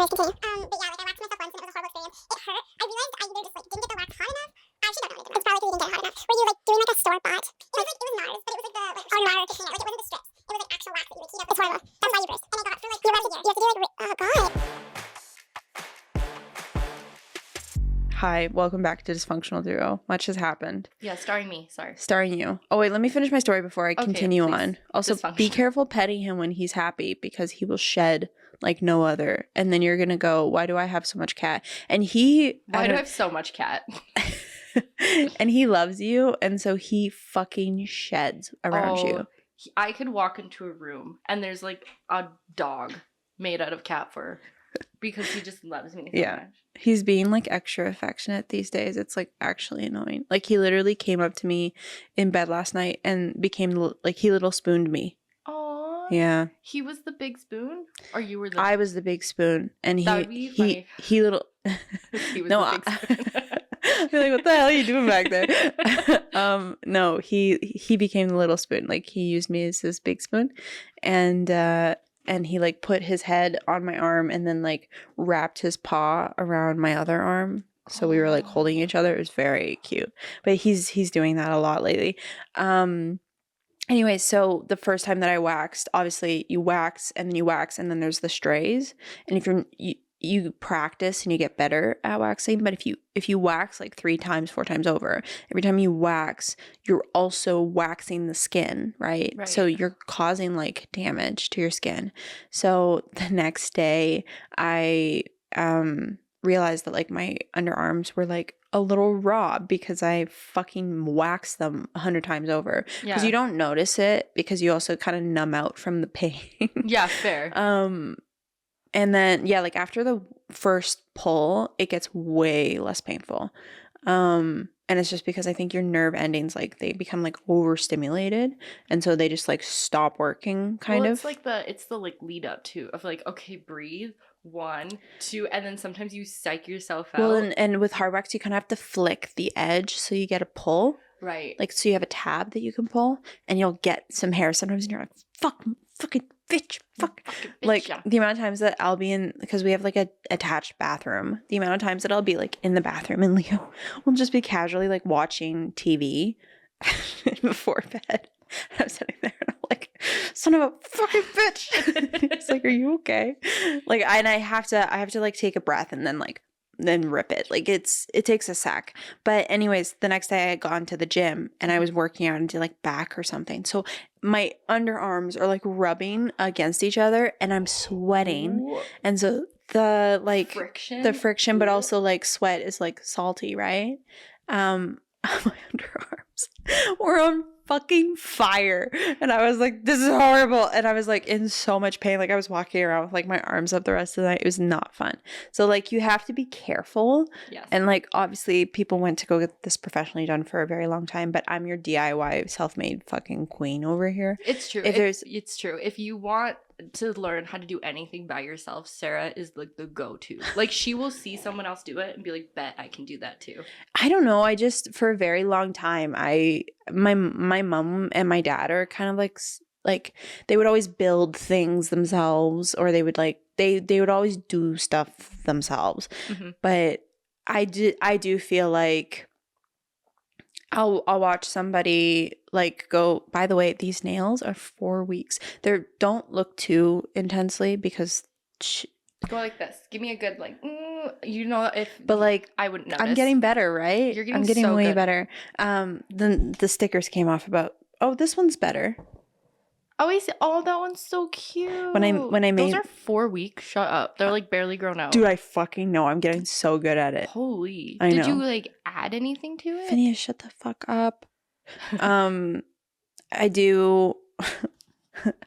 Anyways, continue. But yeah, like I waxed myself once and it was a horrible experience. It hurt. I realized I either just like didn't get the wax hot enough. Actually, no, it's probably because you didn't get it hot enough. Were you like doing like a store bought? It was NARS, but it was like the NARS or Casino. Like it wasn't the strips. It was like actual wax that you would heat up. It's horrible. That's why you bruised. And I got for like the rest of the year. You have to do like oh god. Hi, welcome back to Dysfunctional Duo. Much has happened. Yeah, starring me. Sorry. Starring you. Oh, wait, let me finish my story before I continue please. on. Also, be careful petting him when he's happy because he will shed like no other. And then you're going to go, why do I have so much cat? And why do I have so much cat? And he loves you. And so he fucking sheds around you. I could walk into a room and there's like a dog made out of cat fur. Because he just loves me so much. He's being like extra affectionate these days. It's like actually annoying. Like he literally came up to me in bed last night and became like he little spooned me. Aww. Yeah. He was the big spoon? Or you were I was the big spoon. And he little he was no, the big spoon. You're like, what the hell are you doing back there? No, he became the little spoon. Like he used me as his big spoon. And he like put his head on my arm and then like wrapped his paw around my other arm. So we were like holding each other. It was very cute. But he's doing that a lot lately. Anyway, so the first time that I waxed, obviously you wax and then there's the strays. And if you practice and you get better at waxing, but if you wax like 3 times, 4 times over, every time you wax, you're also waxing the skin, right? So you're causing like damage to your skin. So the next day I realized that like my underarms were like a little raw because I fucking waxed them 100 times over. Because you don't notice it because you also kind of numb out from the pain. Yeah, fair. And then, yeah, like after the first pull, it gets way less painful. And it's just because I think your nerve endings, like they become like overstimulated. And so they just like stop working kind of. It's like it's the like lead up to of like, okay, breathe. 1, 2, and then sometimes you psych yourself out. Well, and with hard wax, you kind of have to flick the edge so you get a pull. Right. Like, so you have a tab that you can pull and you'll get some hair sometimes and you're like, fucking bitch, fuck. Like the amount of times that I'll be in, because we have like a attached bathroom, the amount of times that I'll be like in the bathroom and Leo will just be casually like watching TV before bed. I'm sitting there and I'm like, son of a fucking bitch. It's like, are you okay? Like, I have to like take a breath and then rip it. Like it takes a sec. But anyways, the next day I had gone to the gym and I was working out into like back or something. So my underarms are like rubbing against each other and I'm sweating. Ooh. And so the like friction, but also like sweat is like salty, right? My underarms were on fucking fire and I was like, this is horrible, and I was like in so much pain. Like I was walking around with like my arms up the rest of the night. It was not fun. So like you have to be careful. Yes. And like obviously people went to go get this professionally done for a very long time, but I'm your DIY self-made fucking queen over here. It's true. It's true. If you want to learn how to do anything by yourself, Sarah is like the go-to. Like she will see someone else do it and be like, bet I can do that too. I don't know. I just, for a very long time, my mom and my dad are kind of like they would always build things themselves, or they would like they would always do stuff themselves. Mm-hmm. But I do feel like I'll watch somebody like go, by the way, these nails are 4 weeks. Don't look too intensely because go like this. Give me a good like, but like I wouldn't notice. I'm getting better, right? I'm getting way good. better. Then the stickers came off about, this one's better. Oh, that one's so cute. When I made, those are 4 weeks. Shut up. They're like barely grown out. Dude, I fucking know. I'm getting so good at it. Holy. I know. Did you like add anything to it? Phineas, shut the fuck up. I do.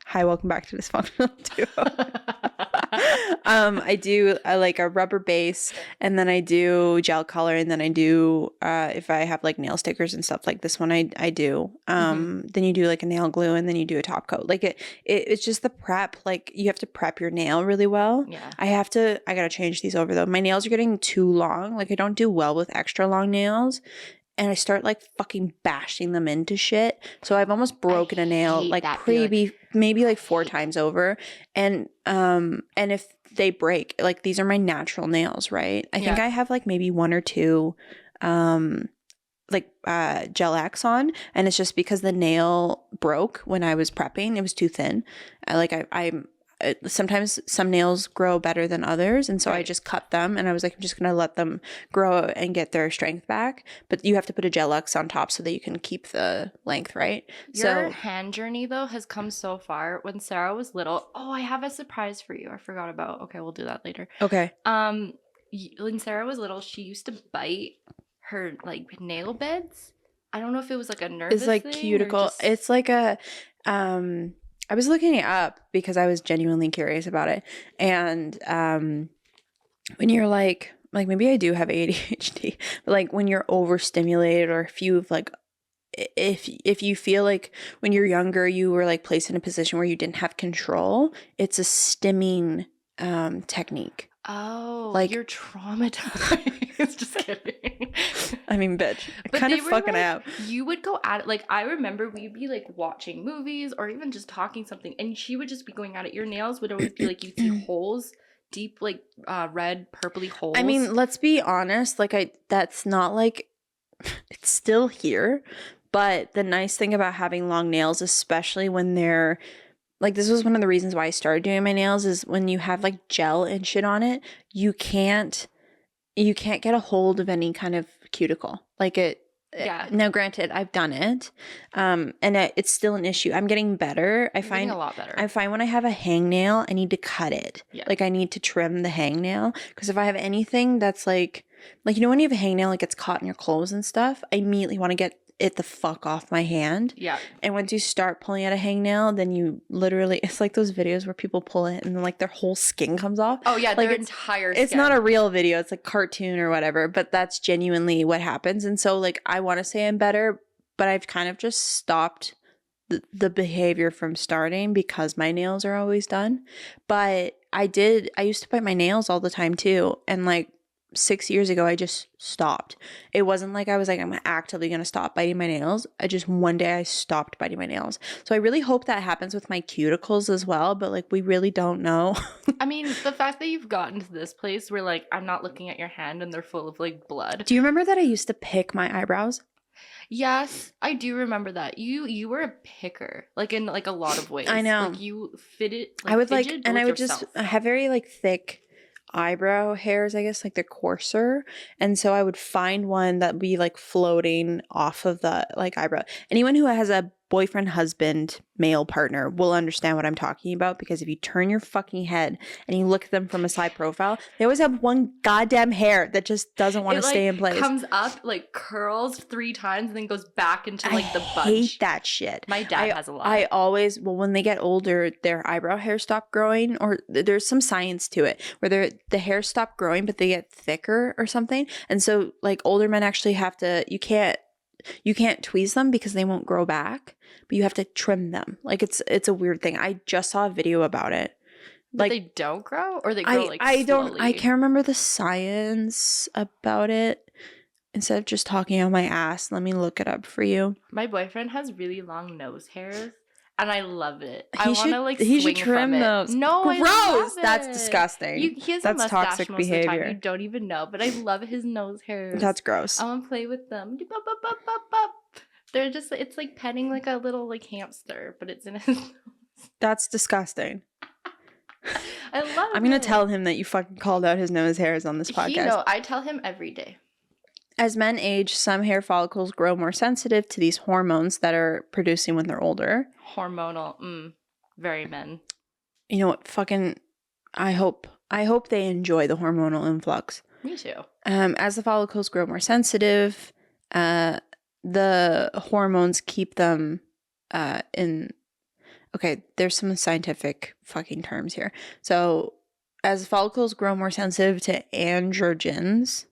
Hi, welcome back to Dysfunctional Duo. I do like a rubber base, and then I do gel color, and then I do if I have like nail stickers and stuff like this one, I do. Then you do like a nail glue, and then you do a top coat. Like it's just the prep. Like you have to prep your nail really well. Yeah. I gotta change these over though. My nails are getting too long. Like I don't do well with extra long nails. and I start like fucking bashing them into shit. So I've almost broken a nail hate like that feeling. maybe like 4 times over. And if they break, like these are my natural nails, right? I think Yeah. I have like maybe 1 or 2 gel X on, and it's just because the nail broke when I was prepping. It was too thin. Sometimes some nails grow better than others, and so I Right. just cut them, and I was like, I'm just gonna let them grow and get their strength back. But you have to put a gel X on top so that you can keep the length, right? Your hand journey, though, has come so far. When Sarah was little, I have a surprise for you. I forgot about. Okay, we'll do that later. Okay. When Sarah was little, she used to bite her like nail beds. I don't know if it was like a nervous It's like thing or cuticle. just- It's like a I was looking it up because I was genuinely curious about it. And when you're like maybe I do have ADHD, but like when you're overstimulated, or if you've like if you feel like when you're younger you were like placed in a position where you didn't have control, it's a stimming technique. Oh, like- you're traumatized. Just kidding. I mean, bitch, But kind they of were, fucking like, out. You would go at it. Like, I remember we'd be like watching movies or even just talking something, and she would just be going at it. Your nails would always be like, you'd see holes, deep, like red, purpley holes. I mean, let's be honest, that's not like it's still here. But the nice thing about having long nails, especially when they're like, this was one of the reasons why I started doing my nails, is when you have like gel and shit on it, you can't get a hold of any kind of cuticle. Like it. Yeah. Now, granted, I've done it, and it's still an issue. I'm getting better. You're getting a lot better. I find when I have a hangnail, I need to cut it. Yeah. Like I need to trim the hangnail, because if I have anything that's like when you have a hangnail, like gets caught in your clothes and stuff, I immediately want to get it the fuck off my hand. Yeah. And once you start pulling at a hangnail, then you literally, it's like those videos where people pull it and then like their whole skin comes off. Oh yeah, like their entire skin. It's not a real video, it's like cartoon or whatever, but that's genuinely what happens. And so like I want to say I'm better, but I've kind of just stopped the behavior from starting because my nails are always done. But I used to bite my nails all the time too, and like 6 years ago I just stopped. It wasn't like I was like, I'm actively gonna stop biting my nails. One day I stopped biting my nails. So I really hope that happens with my cuticles as well, but like we really don't know. I mean, the fact that you've gotten to this place where like I'm not looking at your hand and they're full of like blood. Do you remember that I used to pick my eyebrows? Yes, I do remember that. You were a picker, like in like a lot of ways. I know. Like you fit it. I would like, fidget and I with would just yourself. have very like thick eyebrow hairs, I guess, like they're coarser, and so I would find one that would be like floating off of the like eyebrow. Anyone who has a boyfriend, husband, male partner will understand what I'm talking about, because if you turn your fucking head and you look at them from a side profile, they always have one goddamn hair that just doesn't want to stay in place. It comes up, like curls 3 times and then goes back into like the bunch. I hate that shit. My dad has a lot. I always, when they get older, their eyebrow hair stop growing, or there's some science to it where the hairs stop growing, but they get thicker or something. And so like older men actually have to, you can't tweeze them because they won't grow back, but you have to trim them. Like it's a weird thing. I just saw a video about it. But Like they don't grow, or they grow I slowly? can't remember the science about it. Instead of just talking on my ass, let me look it up for you. My boyfriend has really long nose hairs, and I love it. He I want to like he swing should trim from it. those. No, I Gross. love That's it. disgusting. He has That's a mustache toxic most of the time. behavior. You don't even know, but I love his nose hairs. That's gross. I want to play with them. Bup, bup, bup, bup, bup. They're just, it's like petting like a little like hamster, but it's in his nose. That's disgusting. I love it. I'm gonna tell him that you fucking called out his nose hairs on this podcast. I tell him every day. As men age, some hair follicles grow more sensitive to these hormones that are producing when they're older. Hormonal, very men. You know what? Fucking, I hope they enjoy the hormonal influx. Me too. As the follicles grow more sensitive, the hormones keep them in. Okay, there's some scientific fucking terms here. So, as follicles grow more sensitive to androgens.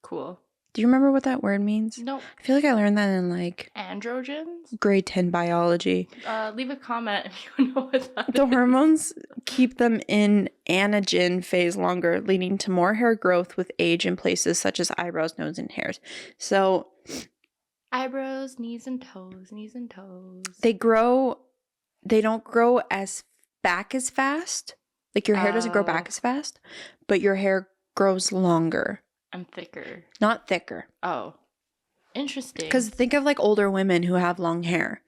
Cool. Do you remember what that word means? Nope. I feel like I learned that in like Androgens? grade 10 biology. Leave a comment if you know what that The is. hormones keep them in anagen phase longer, leading to more hair growth with age in places such as eyebrows, nose, and hairs. So Eyebrows, knees and toes, knees and toes. They don't grow back as fast. Like your hair doesn't grow back as fast, but your hair grows longer. I'm thicker. Not thicker. Oh. Interesting. Because think of like older women who have long hair.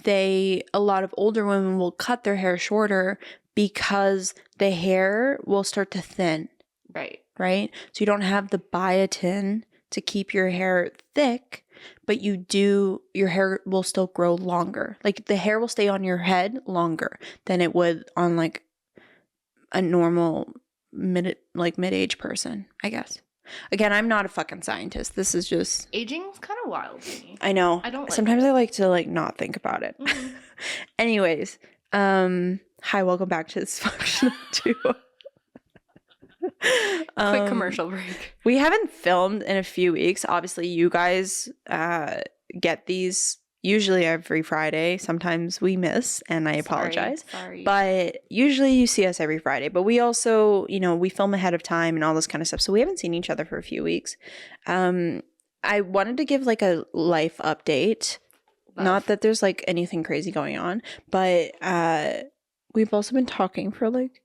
A lot of older women will cut their hair shorter because the hair will start to thin. Right. Right? So you don't have the biotin to keep your hair thick, but your hair will still grow longer. Like the hair will stay on your head longer than it would on like a normal mid-age person, I guess. Again, I'm not a fucking scientist. This is just aging's kind of wild to me. I know. I don't like Sometimes it. I like to like not think about it. Mm-hmm. Anyways, hi, welcome back to Dysfunctional Duo. Quick commercial break. We haven't filmed in a few weeks. Obviously, you guys get these usually every Friday. Sometimes we miss, and I apologize. Sorry. But usually you see us every Friday. But we also, we film ahead of time and all this kind of stuff. So we haven't seen each other for a few weeks. I wanted to give like a life update. Not that there's like anything crazy going on, but we've also been talking for like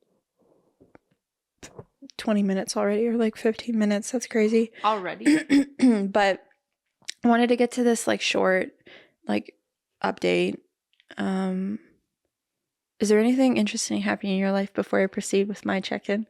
20 minutes already, or like 15 minutes. That's crazy. Already? But I wanted to get to this like short like update. Is there anything interesting happening in your life before I proceed with my check-in?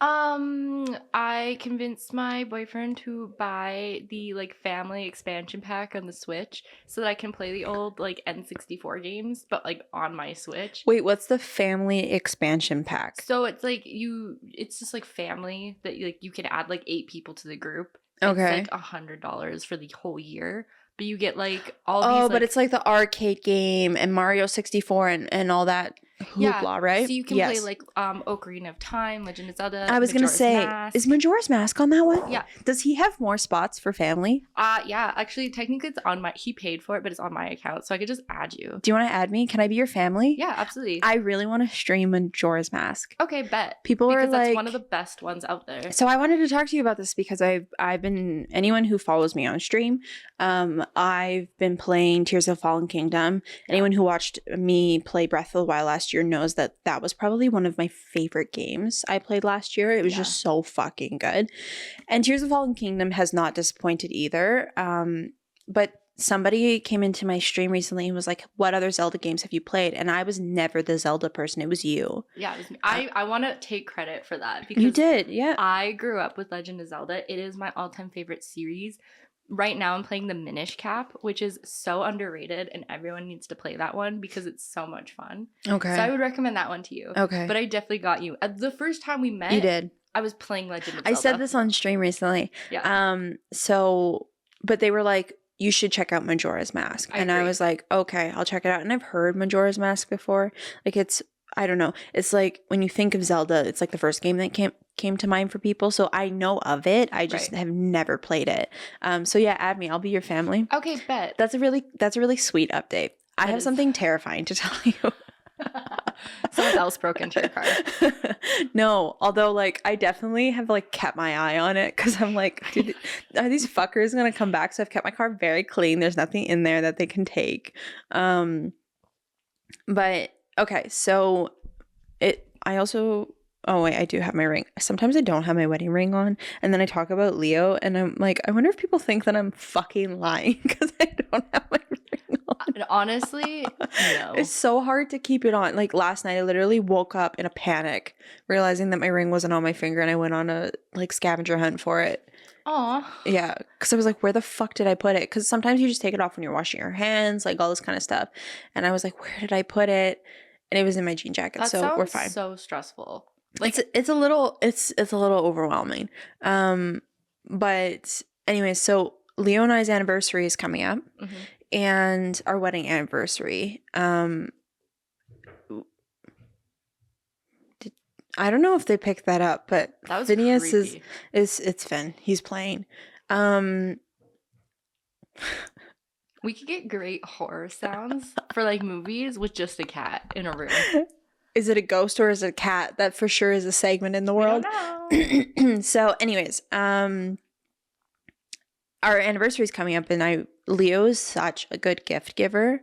I convinced my boyfriend to buy the like family expansion pack on the Switch so that I can play the old like N64 games, but like on my Switch. Wait, what's the family expansion pack? So it's like it's just like family that you can add like 8 people to the group. Okay. It's like $100 for the whole year. But you get like all these. Oh, but it's like the arcade game and Mario 64 and all that hoopla, right? So you can play like Ocarina of Time, Legend of Zelda. I was gonna say, Mask. is Majora's Mask on that one? Yeah. Does he have more spots for family? Yeah. Actually, technically, it's on he paid for it, but it's on my account, so I could just add you. Do you want to add me? Can I be your family? Yeah, absolutely. I really want to stream Majora's Mask. Okay, bet. People are like, that's one of the best ones out there. So I wanted to talk to you about this because I've been, anyone who follows me on stream, I've been playing Tears of the Fallen Kingdom. Anyone who watched me play Breath of the Wild last year knows that was probably one of my favorite games I played last year. It was just so fucking good. And Tears of the Fallen Kingdom has not disappointed either. But somebody came into my stream recently and was like, what other Zelda games have you played? And I was never the Zelda person. It was you. Yeah, it was me. I want to take credit for that because you did, yeah. I grew up with Legend of Zelda. It is my all-time favorite series. Right now I'm playing the Minish Cap, which is so underrated and everyone needs to play that one because it's so much fun. Okay. So I would recommend that one to you. Okay. But I definitely got you. The first time we met, you did. I was playing Legend of Zelda. I said this on stream recently. Yeah. But they were like, you should check out Majora's Mask. And I was like, okay, I'll check it out. And I've heard Majora's Mask before. Like I don't know. It's like when you think of Zelda, it's like the first game that came to mind for people. So I know of it. I just have never played it. So yeah, add me. I'll be your family. Okay, bet. That's a really sweet update. I have something terrifying to tell you. Someone else broke into your car. No, although like I definitely have like kept my eye on it because I'm like, dude, are these fuckers gonna come back? So I've kept my car very clean. There's nothing in there that they can take. But okay, so I do have my ring. Sometimes I don't have my wedding ring on, and then I talk about Leo, and I'm like, I wonder if people think that I'm fucking lying because I don't have my ring on. Honestly, no. It's so hard to keep it on. Like last night, I literally woke up in a panic, realizing that my ring wasn't on my finger, and I went on a like scavenger hunt for it. Aw. Yeah, because I was like, where the fuck did I put it? Because sometimes you just take it off when you're washing your hands, like all this kind of stuff. And I was like, where did I put it? And it was in my jean jacket, so we're fine. So stressful. Like it's a little overwhelming. But anyway, so Leo and I's anniversary is coming up, and our wedding anniversary. I don't know if they picked that up, but that was Phineas creepy. It's Finn. He's playing. We could get great horror sounds for like movies with just a cat in a room. Is it a ghost or is it a cat? That for sure is a segment in the world. I don't know. So anyways, our anniversary is coming up, and I Leo is such a good gift giver.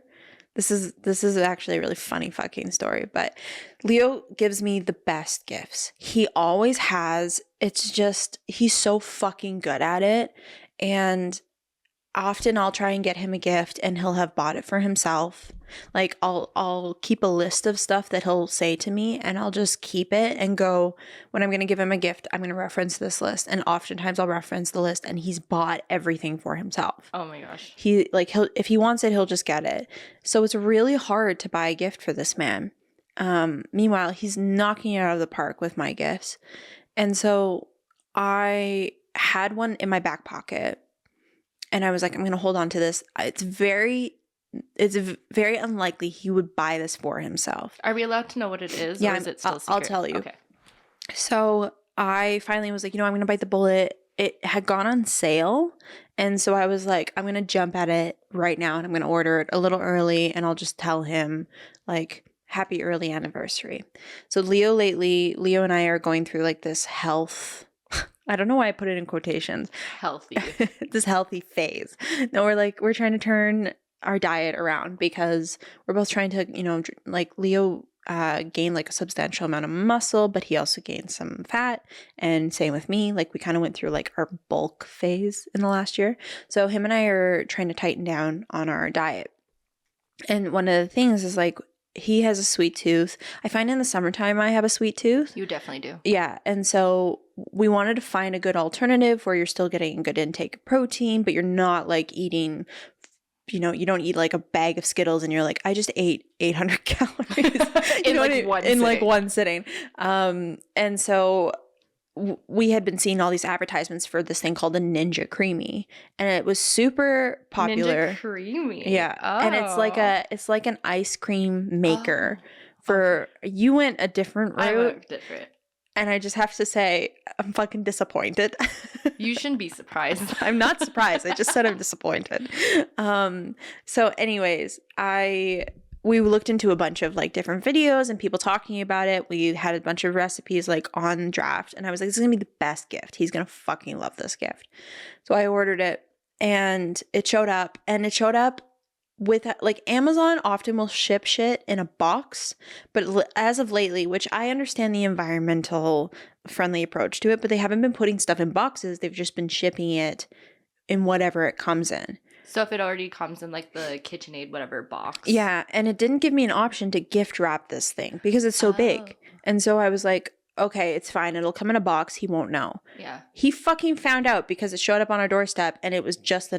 This is actually a really funny fucking story, but Leo gives me the best gifts. He always has. It's just, he's so fucking good at it. And often I'll try and get him a gift and he'll have bought it for himself. Like I'll keep a list of stuff that he'll say to me and I'll just keep it and go, when I'm going to give him a gift, I'm going to reference this list. And oftentimes I'll reference the list and he's bought everything for himself. Oh my gosh. He'll if he wants it, he'll just get it. So it's really hard to buy a gift for this man. Meanwhile, he's knocking it out of the park with my gifts. And so I had one in my back pocket. And I was like, I'm going to hold on to this. It's very unlikely he would buy this for himself. Are we allowed to know what it is? Yeah, or is it still secret? I'll tell you. Okay. So I finally was like, I'm going to bite the bullet. It had gone on sale. And so I was like, I'm going to jump at it right now. And I'm going to order it a little early. And I'll just tell him like, happy early anniversary. So Leo and I are going through like this health, I don't know why I put it in quotations. Healthy. This healthy phase. No, we're trying to turn our diet around because we're both trying to, like Leo gained like a substantial amount of muscle, but he also gained some fat. And same with me. Like we kind of went through like our bulk phase in the last year. So him and I are trying to tighten down on our diet. And one of the things is like, he has a sweet tooth. I find in the summertime I have a sweet tooth. You definitely do. Yeah. And so we wanted to find a good alternative where you're still getting a good intake of protein, but you're not like eating, you don't eat like a bag of Skittles and you're like, I just ate 800 calories in one sitting. And so we had been seeing all these advertisements for this thing called the Ninja Creamy, and it was super popular. Ninja Creamy. Yeah. Oh. And it's like an ice cream maker you went a different route. I went different. And I just have to say, I'm fucking disappointed. You shouldn't be surprised. I'm not surprised. I just said I'm disappointed. So anyways, we looked into a bunch of like different videos and people talking about it. We had a bunch of recipes like on draft. And I was like, this is going to be the best gift. He's going to fucking love this gift. So I ordered it and it showed up. And it showed up with like Amazon often will ship shit in a box. But as of lately, which I understand the environmental friendly approach to it, but they haven't been putting stuff in boxes. They've just been shipping it in whatever it comes in. So if it already comes in like the KitchenAid whatever box. Yeah, and it didn't give me an option to gift wrap this thing because it's so big. And so I was like, okay, it's fine. It'll come in a box. He won't know. Yeah. He fucking found out because it showed up on our doorstep and it was just the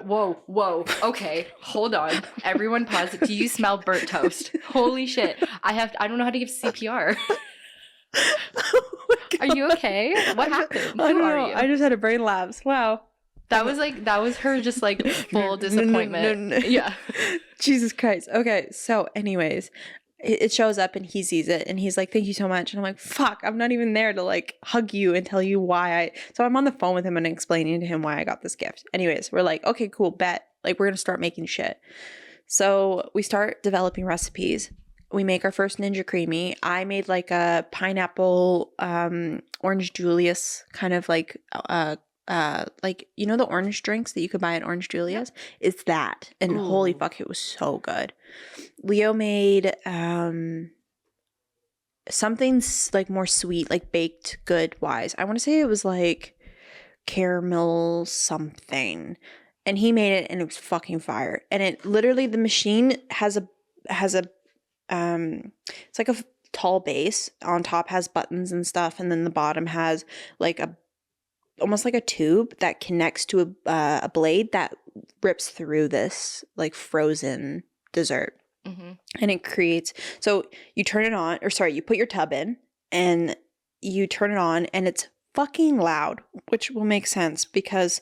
Whoa. Okay, hold on. Everyone pause. Do you smell burnt toast? Holy shit. I don't know how to give CPR. Oh are you okay? What happened? I don't Who are know. you? I just had a brain lapse. Wow. That was her just like full disappointment. No. Yeah. Jesus Christ. Okay. So anyways, it shows up and he sees it and he's like, thank you so much. And I'm like, fuck, I'm not even there to like hug you and tell you why so I'm on the phone with him and explaining to him why I got this gift. Anyways, we're like, okay, cool, bet. Like we're going to start making shit. So we start developing recipes. We make our first Ninja Creamy. I made like a pineapple, orange Julius kind of like the orange drinks that you could buy at Orange Julius. It's that, and Ooh. Holy fuck, it was so good. Leo made something like more sweet, like baked good wise. I want to say it was like caramel something, and he made it, and it was fucking fire. And it literally, the machine has a it's like a tall base. On top has buttons and stuff, and then the bottom has like almost like a tube that connects to a blade that rips through this like frozen dessert. Mm-hmm. And it creates, so you turn it on, you put your tub in and you turn it on and it's fucking loud, which will make sense because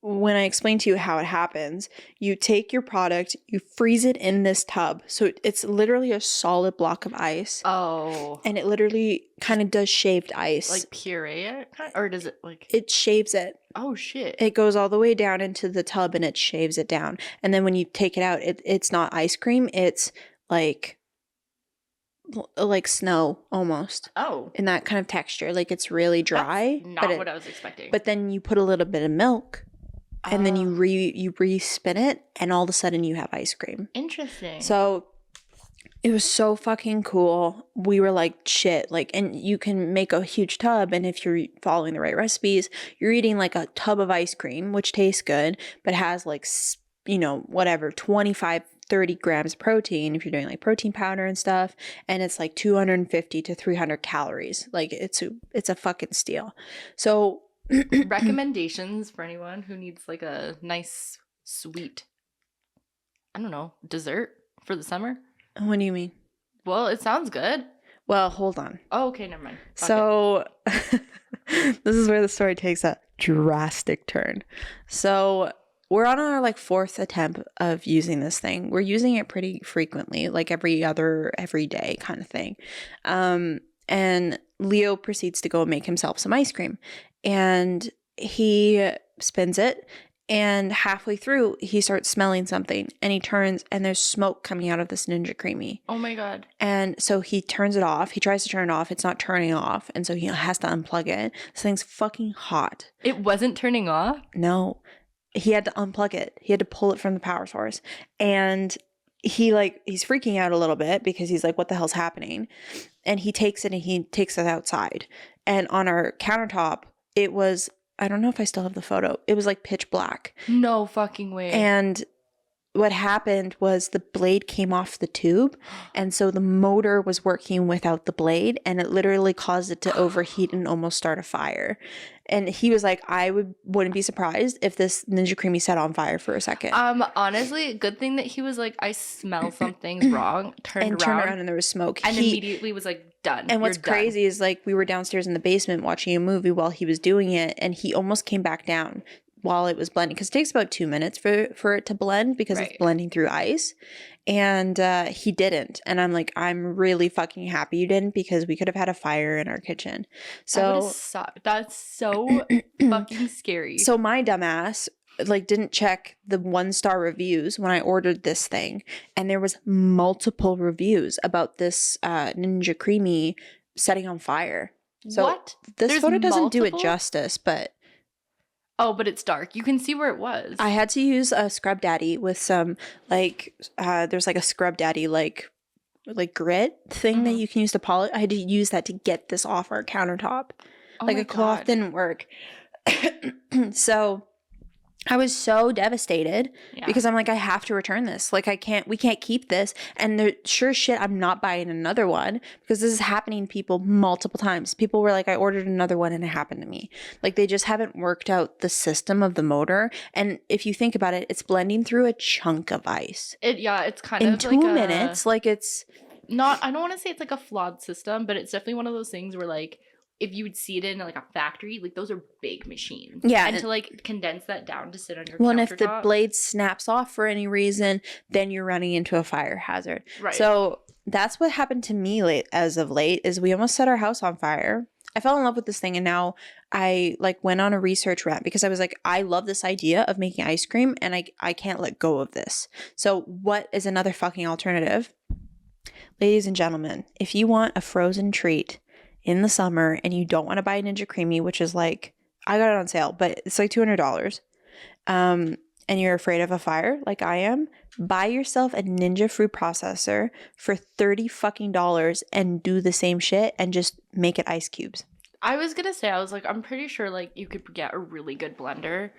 when I explain to you how it happens, you take your product, you freeze it in this tub. So it's literally a solid block of ice. Oh. And it literally kind of does shaved ice. Like puree it? Or does it like... It shaves it. Oh, shit. It goes all the way down into the tub and it shaves it down. And then when you take it out, it's not ice cream. It's like snow almost. Oh. In that kind of texture. Like it's really dry. That's not what I was expecting. But then you put a little bit of milk and then you re-spin it, and all of a sudden you have ice cream. Interesting. So it was so fucking cool. We were like, shit, like, and you can make a huge tub, and if you're following the right recipes, you're eating like a tub of ice cream, which tastes good, but has like, you know, whatever, 25 30 grams of protein if you're doing like protein powder and stuff, and it's like 250 to 300 calories. Like it's a fucking steal. So recommendations for anyone who needs like a nice sweet, I don't know, dessert for the summer? What do you mean? Well, it sounds good. Well, hold on. Oh, okay, never mind. So this is where the story takes a drastic turn. So we're on our like 4th attempt of using this thing. We're using it pretty frequently, like every day kind of thing. And Leo proceeds to go make himself some ice cream, and he spins it, and halfway through he starts smelling something, and he turns, and there's smoke coming out of this Ninja Creamy. Oh my God. And so he turns it off. He tries to turn it off. It's not turning off, and so he has to unplug it. This thing's fucking hot. It wasn't turning off? No. He had to unplug it. He had to pull it from the power source. And he's freaking out a little bit because he's like, what the hell's happening? And he takes it, and he takes it outside. And on our countertop, it was, I don't know if I still have the photo, it was like pitch black. No fucking way. And what happened was the blade came off the tube, and so the motor was working without the blade, and it literally caused it to overheat and almost start a fire. And he was like, I wouldn't be surprised if this Ninja Creamy set on fire for a second. Honestly, good thing that he was like, I smell something's wrong. Turned around and there was smoke. And immediately was like, done. And what's crazy is like we were downstairs in the basement watching a movie while he was doing it, and he almost came back down while it was blending, because it takes about 2 minutes for it to blend, because it's blending through ice. And he didn't. And I'm like, I'm really fucking happy you didn't, because we could have had a fire in our kitchen. So that's so fucking scary. So my dumbass like didn't check the 1-star reviews when I ordered this thing, and there was multiple reviews about this Ninja Creamy setting on fire. So what? This photo doesn't do it justice, but oh, but it's dark. You can see where it was. I had to use a Scrub Daddy with some like there's like a Scrub Daddy like grit thing that you can use to polish. I had to use that to get this off our countertop. Oh like a cloth didn't work. So I was so devastated because I'm like, I have to return this. Like we can't keep this. And sure shit, I'm not buying another one, because this is happening to people multiple times. People were like, I ordered another one and it happened to me. Like they just haven't worked out the system of the motor. And if you think about it, it's blending through a chunk of ice. It's kind in of 2 minutes. Like it's not, I don't want to say it's like a flawed system, but it's definitely one of those things where like, if you would see it in like a factory, like those are big machines. Yeah. And to like condense that down to sit on your countertop. And if the blade snaps off for any reason, then you're running into a fire hazard. Right. So that's what happened to me as of late, is we almost set our house on fire. I fell in love with this thing, and now I like went on a research rant because I was like, I love this idea of making ice cream, and I can't let go of this. So what is another fucking alternative? Ladies and gentlemen, if you want a frozen treat in the summer and you don't want to buy a Ninja Creamy, which is like, I got it on sale, but it's like $200, and you're afraid of a fire like I am, buy yourself a Ninja fruit processor for $30 fucking and do the same shit and just make it ice cubes. I was gonna say, I was like, I'm pretty sure like you could get a really good blender.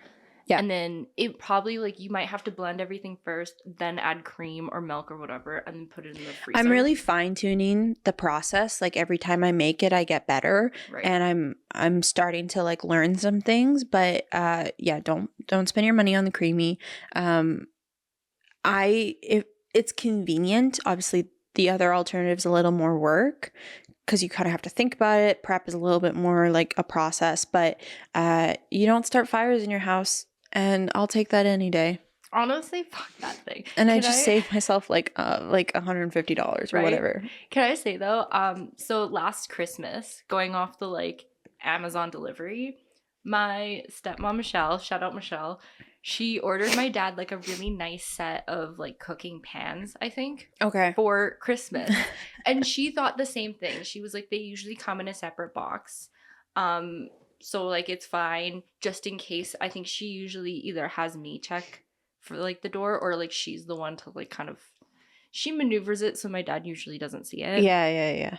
Yeah. And then it probably like you might have to blend everything first, then add cream or milk or whatever, and then put it in the freezer. I'm really fine tuning the process. Like every time I make it, I get better, and I'm starting to like learn some things. But yeah, don't spend your money on the creamy. If it's convenient, obviously the other alternative's a little more work, because you kind of have to think about it. Prep is a little bit more like a process, but you don't start fires in your house. And I'll take that any day. Honestly, fuck that thing. And I saved myself like $150 or whatever. Can I say though, so last Christmas, going off the like Amazon delivery, my stepmom Michelle, shout out Michelle, she ordered my dad like a really nice set of like cooking pans, I think. Okay. For Christmas. And she thought the same thing. She was like, they usually come in a separate box. So, like, it's fine just in case. I think she usually either has me check for, like, the door or, like, she's the one to, like, kind of, she maneuvers it so my dad usually doesn't see it. Yeah.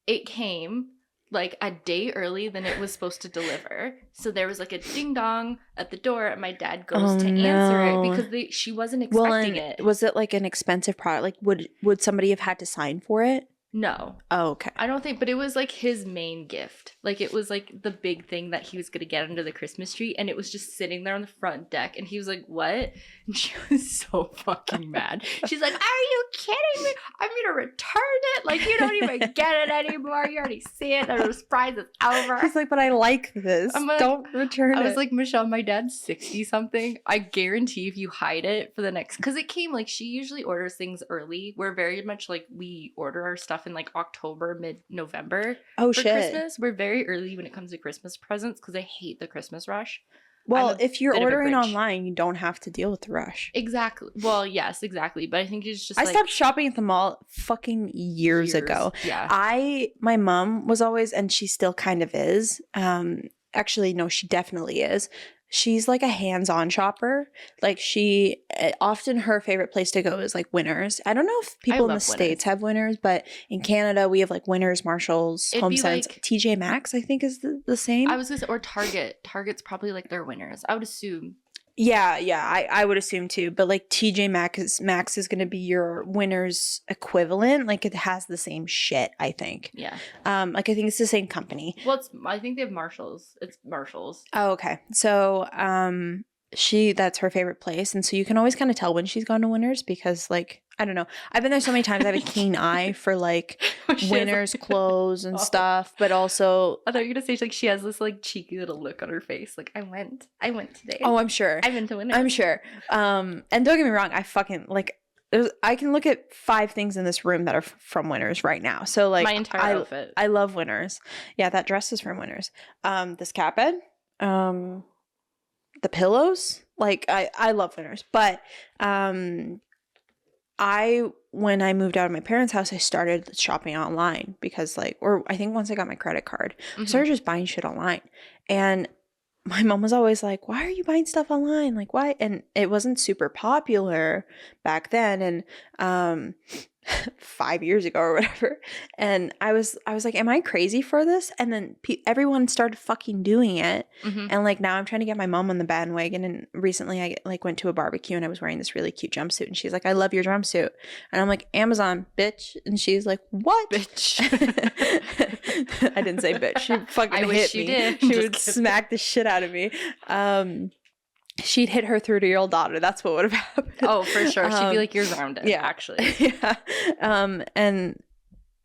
It came, like, a day early than it was supposed to deliver. So there was, like, a ding-dong at the door, and my dad goes to answer it because she wasn't expecting it. Was it, like, an expensive product? Like, would somebody have had to sign for it? No. Oh, okay. I don't think, but it was like his main gift. Like it was like the big thing that he was going to get under the Christmas tree. And it was just sitting there on the front deck. And he was like, what? And she was so fucking mad. She's like, are you kidding me? I'm going to return it. Like you don't even get it anymore. You already see it. The surprise is over. He's like, but I like this. Like, don't return it. I was like, Michelle, my dad's 60 something. I guarantee if you hide it for the next, because it came like she usually orders things early. We're very much like we order our stuff in like October, mid-November. Oh for shit. Christmas. We're very early when it comes to Christmas presents because I hate the Christmas rush. Well, if you're ordering online, you don't have to deal with the rush. Exactly. Well, yes, exactly. But I think it's just I stopped shopping at the mall fucking years ago. Yeah. My mom was always, and she still kind of is. Actually, no, she definitely is. She's like a hands-on shopper. Like often her favorite place to go is like Winners. I don't know if people in the States have Winners, but in Canada we have like Winners, Marshalls, HomeSense, like, TJ Maxx I think is the same. I was going to say, or Target. Target's probably like their Winners. I would assume. Yeah, I would assume too. But like TJ Maxx is going to be your Winners equivalent. Like it has the same shit, I think. Yeah. Like I think it's the same company. Well, I think they have Marshalls. It's Marshalls. Oh, okay. So, that's her favorite place, and so you can always kind of tell when she's gone to Winners because, like, I don't know. I've been there so many times. I have a keen eye for like Winners clothes and stuff, but also I thought you were gonna say like she has this like cheeky little look on her face, like I went today. Oh, I'm sure. I've been to Winners. I'm sure. And don't get me wrong, I fucking like. I can look at 5 things in this room that are from Winners right now. So like my entire outfit. I love Winners. Yeah, that dress is from Winners. This cat bed. The pillows, like I love Winners, but when I moved out of my parents' house, I started shopping online because or I think once I got my credit card, I started just buying shit online. And my mom was always like, why are you buying stuff online? Like, why? And it wasn't super popular back then. And 5 years ago or whatever. And I was like, am I crazy for this? And then everyone started fucking doing it. And like now I'm trying to get my mom on the bandwagon. And recently I like went to a barbecue and I was wearing this really cute jumpsuit. And she's like, I love your jumpsuit. And I'm like, Amazon, bitch. And she's like, what? Bitch. I didn't say bitch. She fucking hit me. Did. She would smack the shit out of me. She'd hit her 30-year-old daughter. That's what would have happened. Oh, for sure. She'd be like, you're grounded, actually. Yeah.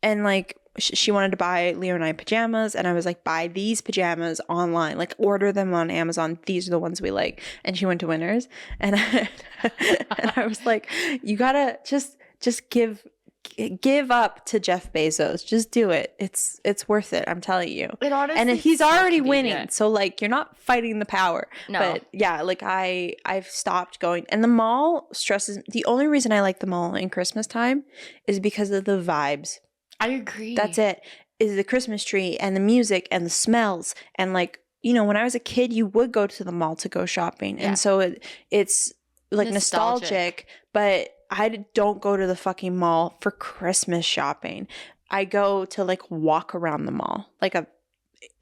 And like she wanted to buy Leo and I pajamas. And I was like, buy these pajamas online. Like order them on Amazon. These are the ones we like. And she went to Winners. And I was like, you gotta just give up to Jeff Bezos. Just do it. It's worth it. I'm telling you. And he's already winning. So like you're not fighting the power. No. But yeah, like I've stopped going. And the mall stresses. The only reason I like the mall in Christmas time is because of the vibes. I agree. That's it. Is the Christmas tree and the music and the smells and like, you know, when I was a kid, you would go to the mall to go shopping. Yeah. And so it's like nostalgic, but I don't go to the fucking mall for Christmas shopping. I go to like walk around the mall like a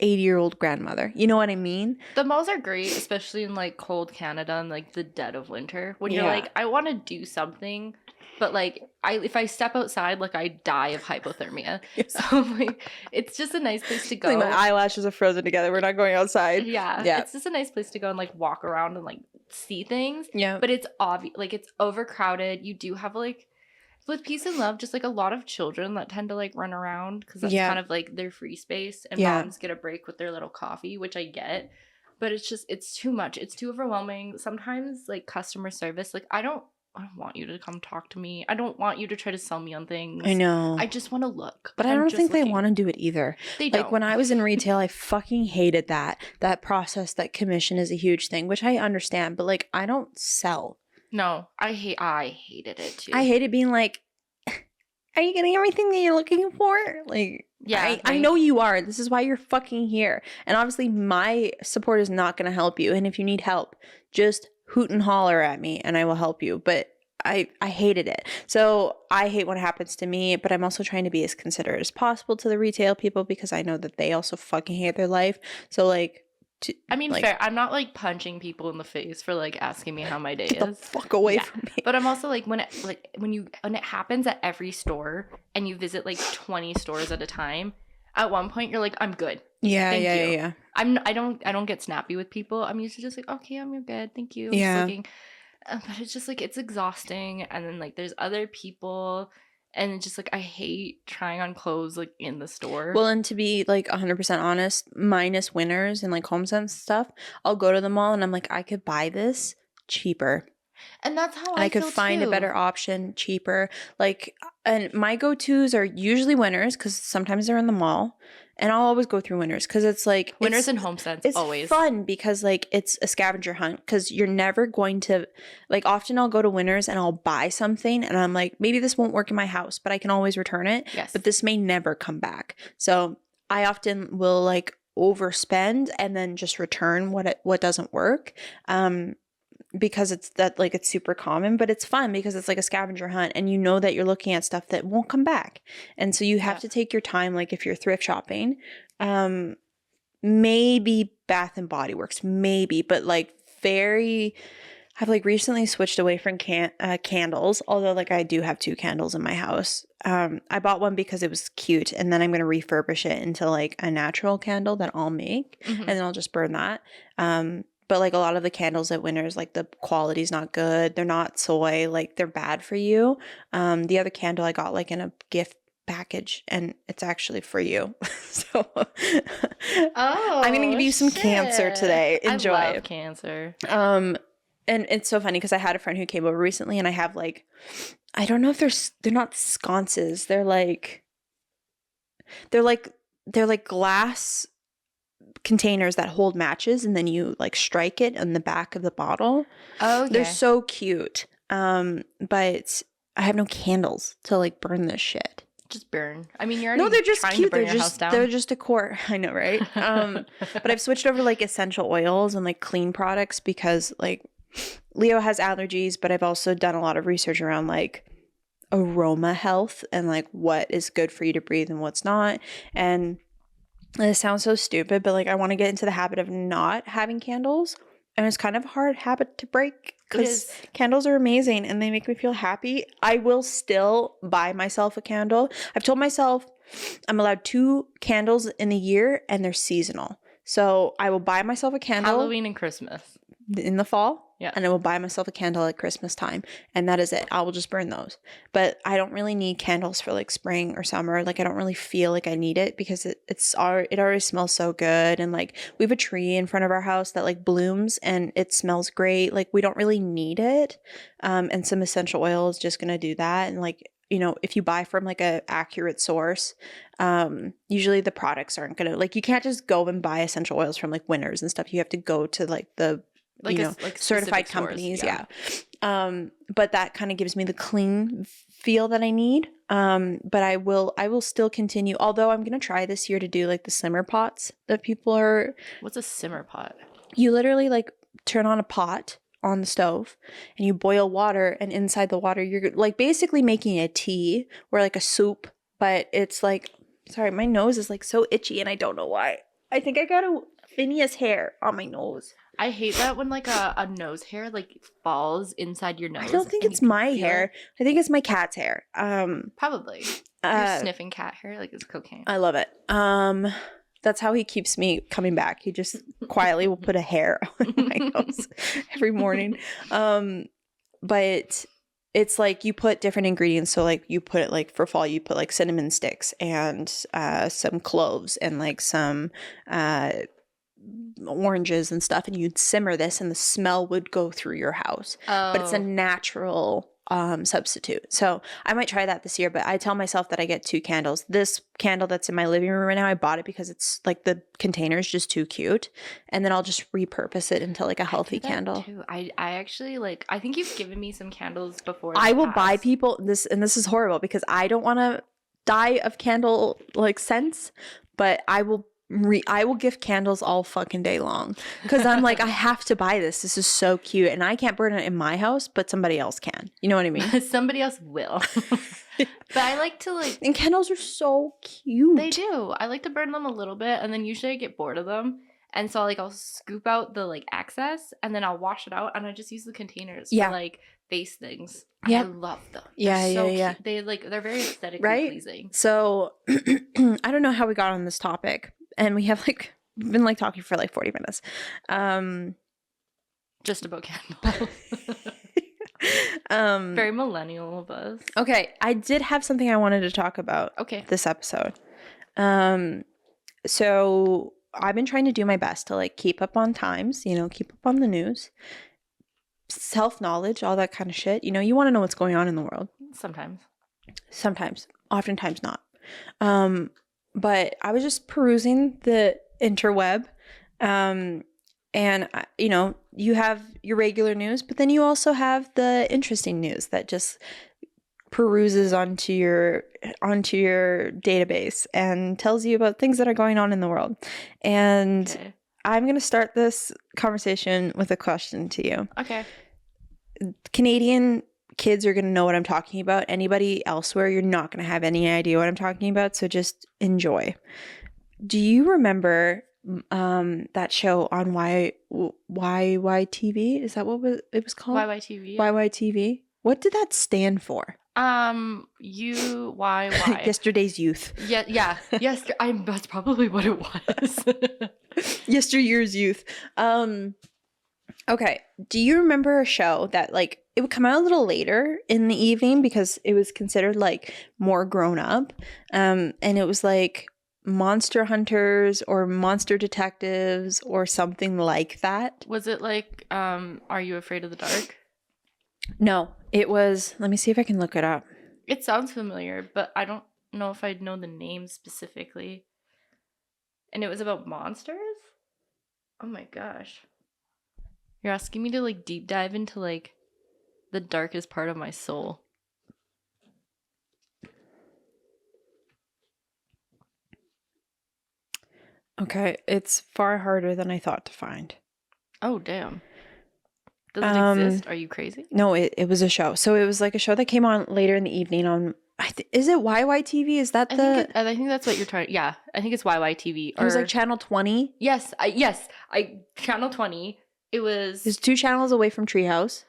80-year-old grandmother. You know what I mean? The malls are great, especially in like cold Canada and like the dead of winter when you're like, I want to do something, but like if I step outside, like I die of hypothermia. Yeah. So like it's just a nice place to go. Like my eyelashes are frozen together. We're not going outside. Yeah. It's just a nice place to go and like walk around and like see things. Yeah. But it's obvious, like it's overcrowded. You do have like with Peace and Love, just like a lot of children that tend to like run around because that's kind of like their free space, and moms get a break with their little coffee, which I get. But it's too much. It's too overwhelming. Sometimes like customer service, like I don't want you to come talk to me. I don't want you to try to sell me on things. I know. I just want to look. But I don't think they want to do it either. They don't. Like when I was in retail, I fucking hated that process. That commission is a huge thing, which I understand. But like I don't sell. No, I hated it too. I hated being like, are you getting everything that you're looking for? Like, yeah, I know you are. This is why you're fucking here. And obviously my support is not going to help you. And if you need help, just hoot and holler at me and I will help you. But I hated it. So I hate when it happens to me, but I'm also trying to be as considerate as possible to the retail people because I know that they also fucking hate their life. So like, fair. I'm not like punching people in the face for like asking me how my day is. Get the fuck away from me. But I'm also like when it happens at every store and you visit like 20 stores at a time, at one point you're like, I'm good. Yeah, thank you. Yeah. I don't get snappy with people. I'm usually just like, okay, I'm good. Thank you. I'm just looking. But it's just like it's exhausting, and then like there's other people, and it's just like I hate trying on clothes like in the store. Well, and to be like 100% honest, minus Winners and like HomeSense stuff, I'll go to the mall and I'm like, I could buy this cheaper. And that's how I could find a better option cheaper. Like, and my go-tos are usually Winners because sometimes they're in the mall. And I'll always go through Winners because it's like Winners and HomeSense. It's always fun because like it's a scavenger hunt because you're never going to like. Often I'll go to Winners and I'll buy something and I'm like, maybe this won't work in my house, but I can always return it. Yes. But this may never come back. So I often will like overspend and then just return what doesn't work. Because it's super common, but it's fun because it's like a scavenger hunt and you know that you're looking at stuff that won't come back. And so you have to take your time. Like if you're thrift shopping, maybe Bath and Body Works, maybe, but like I've like recently switched away from candles, although like I do have 2 candles in my house. I bought one because it was cute and then I'm going to refurbish it into like a natural candle that I'll make and then I'll just burn that. But like a lot of the candles at Winners, like the quality's not good. They're not soy, like they're bad for you. The other candle I got like in a gift package and it's actually for you. So I'm going to give you some cancer today. Enjoy. I love cancer. And it's so funny because I had a friend who came over recently and I have like, I don't know if they're not sconces. They're like glass containers that hold matches and then you like strike it on the back of the bottle. Oh, okay. They're so cute. But I have no candles to like burn this shit. Just burn. I mean, you're already they're just trying cute. to burn your house down. They're just a core. I know, right? But I've switched over to like essential oils and like clean products because like Leo has allergies, but I've also done a lot of research around like aroma health and like what is good for you to breathe and what's not. And it sounds so stupid, but like I want to get into the habit of not having candles. And it's kind of a hard habit to break because candles are amazing and they make me feel happy. I will still buy myself a candle. I've told myself I'm allowed 2 candles in a year and they're seasonal. So I will buy myself a candle. Halloween and Christmas. In the fall. Yeah. And I will buy myself a candle at Christmas time. And that is it. I will just burn those. But I don't really need candles for like spring or summer. Like I don't really feel like I need it because it already smells so good. And like we have a tree in front of our house that like blooms and it smells great. Like we don't really need it. And some essential oil is just going to do that. And like, you know, if you buy from like a accurate source, usually the products aren't going to like, you can't just go and buy essential oils from like Winners and stuff. You have to go to like the like certified companies. Yeah. But that kind of gives me the clean feel that I need. But I will still continue, although I'm going to try this year to do like the simmer pots that people are. What's a simmer pot? You literally like turn on a pot on the stove and you boil water, and inside the water, you're like basically making a tea or like a soup, but it's like, sorry, my nose is like so itchy and I don't know why. I think I got a Phineas hair on my nose. I hate that when like a nose hair like falls inside your nose. I don't think it's my hair. I think it's my cat's hair. Probably. You're sniffing cat hair like it's cocaine. I love it. That's how he keeps me coming back. He just quietly will put a hair on my nose every morning. But it's like you put different ingredients. So like you put it like for fall, you put like cinnamon sticks and some cloves and like some oranges and stuff, and you'd simmer this and the smell would go through your house. But it's a natural substitute. So I might try that this year, but I tell myself that I get 2 candles. This candle that's in my living room right now, I bought it because it's like the container is just too cute. And then I'll just repurpose it into like a healthy candle. Too. I actually like, I think you've given me some candles before. I will buy people this, and this is horrible because I don't want to die of candle like scents, but I will gift candles all fucking day long because I'm like, I have to buy this. This is so cute. And I can't burn it in my house, but somebody else can. You know what I mean? Somebody else will. But I like to like... And candles are so cute. They do. I like to burn them a little bit, and then usually I get bored of them. And so like I'll scoop out the like excess, and then I'll wash it out, and I just use the containers for like face things. Yeah. I love them. Yeah, yeah. Cute. They're very aesthetically pleasing. So I don't know how we got on this topic. And we have like been like talking for like 40 minutes. Just about candles. Very millennial of us. Okay, I did have something I wanted to talk about. This episode. So I've been trying to do my best to like keep up on times, you know, keep up on the news, self-knowledge, all that kind of shit. You know, you want to know what's going on in the world. Sometimes, oftentimes not. But I was just perusing the interweb, and you know, you have your regular news, but then you also have the interesting news that just peruses onto your database and tells you about things that are going on in the world. And I'm going to start this conversation with a question to you. Okay. Canadian kids are going to know what I'm talking about. Anybody elsewhere, you're not going to have any idea what I'm talking about. So just enjoy. Do you remember that show on YYTV? Is that what it was called? YYTV. YYTV. What did that stand for? UYY. Yesterday's Youth. Yeah. Yes, that's probably what it was. Yesteryear's Youth. Okay. Do you remember a show that like it would come out a little later in the evening because it was considered like more grown up? And it was like Monster Hunters or Monster Detectives or something like that. Was it like Are You Afraid of the Dark? No, it was, let me see if I can look it up. It sounds familiar, but I don't know if I'd know the name specifically. And it was about monsters? Oh my gosh. You're asking me to like deep dive into like the darkest part of my soul. Okay, it's far harder than I thought to find. Oh, damn. Does it exist? Are you crazy? No, it was a show. So it was like a show that came on later in the evening on, is it YYTV? Is that I think that's what you're trying. Yeah, I think it's YYTV. It was like Channel 20. Yes, Channel 20. It's 2 channels away from Treehouse.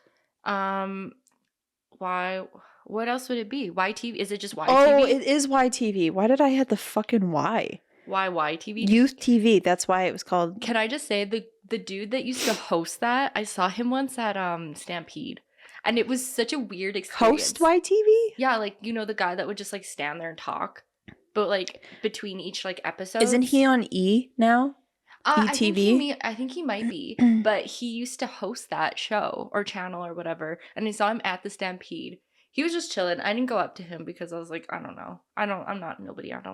What else would it be? YTV? Is it just YTV? Oh, it is YTV. Why did I have the fucking Y? YYTV? Youth TV. That's why it was called. Can I just say the dude that used to host that, I saw him once at Stampede. And it was such a weird experience. Host YTV? Yeah, like, you know, the guy that would just like stand there and talk. But like between each like episode. Isn't he on E now? ETV? I think he might be. But he used to host that show or channel or whatever. And I saw him at the Stampede. He was just chilling. I didn't go up to him because I was like, I don't know. I'm not nobody. I'm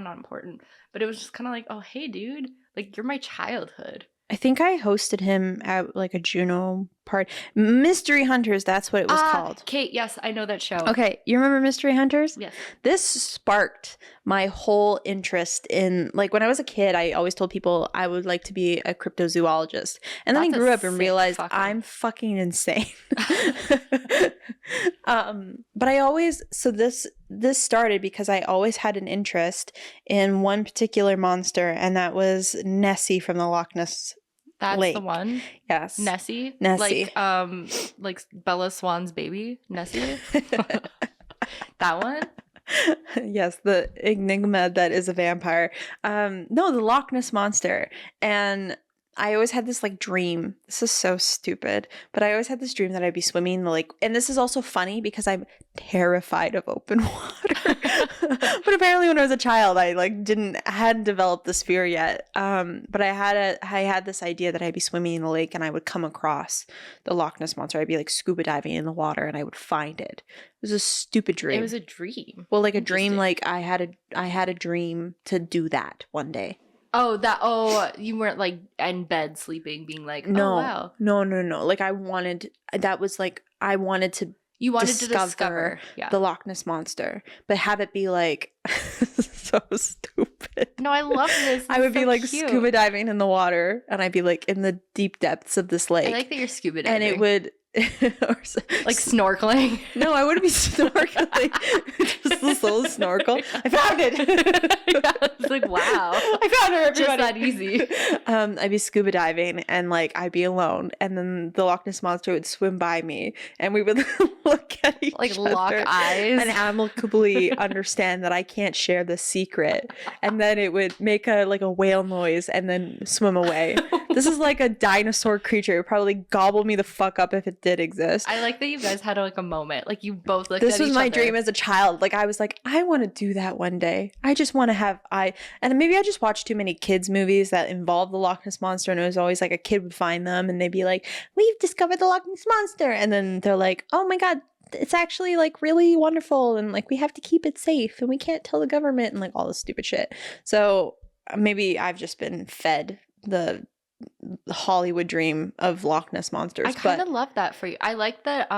not important. But it was just kind of like, oh, hey, dude. Like, you're my childhood. I think I hosted him at like a Juno party. Mystery Hunters, that's what it was called. Kate, yes, I know that show. Okay, you remember Mystery Hunters? Yes. This sparked my whole interest in, like, when I was a kid, I always told people I would like to be a cryptozoologist. And then I grew up and realized I'm fucking insane. But I always, so this started because I always had an interest in one particular monster, and that was Nessie from the Loch Ness Lake. The one? Yes. Nessie? Nessie. Like Bella Swan's baby? Nessie? That one? Yes, the enigma that is a vampire. No, the Loch Ness Monster. And I always had this like dream. This is so stupid, but I always had this dream that I'd be swimming in the lake. And this is also funny because I'm terrified of open water. But apparently when I was a child, I like hadn't developed this fear yet. But I had this idea that I'd be swimming in the lake and I would come across the Loch Ness Monster. I'd be like scuba diving in the water and I would find it. It was a stupid dream. It was a dream. Well, like a dream, like I had a dream to do that one day. Oh, you weren't like in bed sleeping, being like, no, oh, wow. No. Like I wanted to discover the Loch Ness Monster, but have it be like so stupid. No, I love this. I would be like cute. Scuba diving in the water, and I'd be like in the deep depths of this lake. I like that you're scuba diving. And it would like snorkeling. No, I wouldn't be snorkeling. Just this little snorkel. I found it. Yeah, it's like, wow. I found her, everybody. Just that easy. I'd be scuba diving and like I'd be alone, and then the Loch Ness Monster would swim by me and we would look at each other. Like lock eyes. And amicably understand that I can't share the secret. And then it would make a whale noise and then swim away. This is like a dinosaur creature. It would probably gobble me the fuck up if it did exist. I like that you guys had like a moment. Like you both looked at each other. This was my dream as a child. Like I was like, I want to do that one day. I just want to have and maybe I just watched too many kids movies that involved the Loch Ness Monster, and it was always like a kid would find them and they'd be like, we've discovered the Loch Ness Monster, and then they're like, oh my god, it's actually like really wonderful, and like we have to keep it safe and we can't tell the government, and like all this stupid shit. So maybe I've just been fed the Hollywood dream of Loch Ness Monsters. I kind of love that for you. I like that.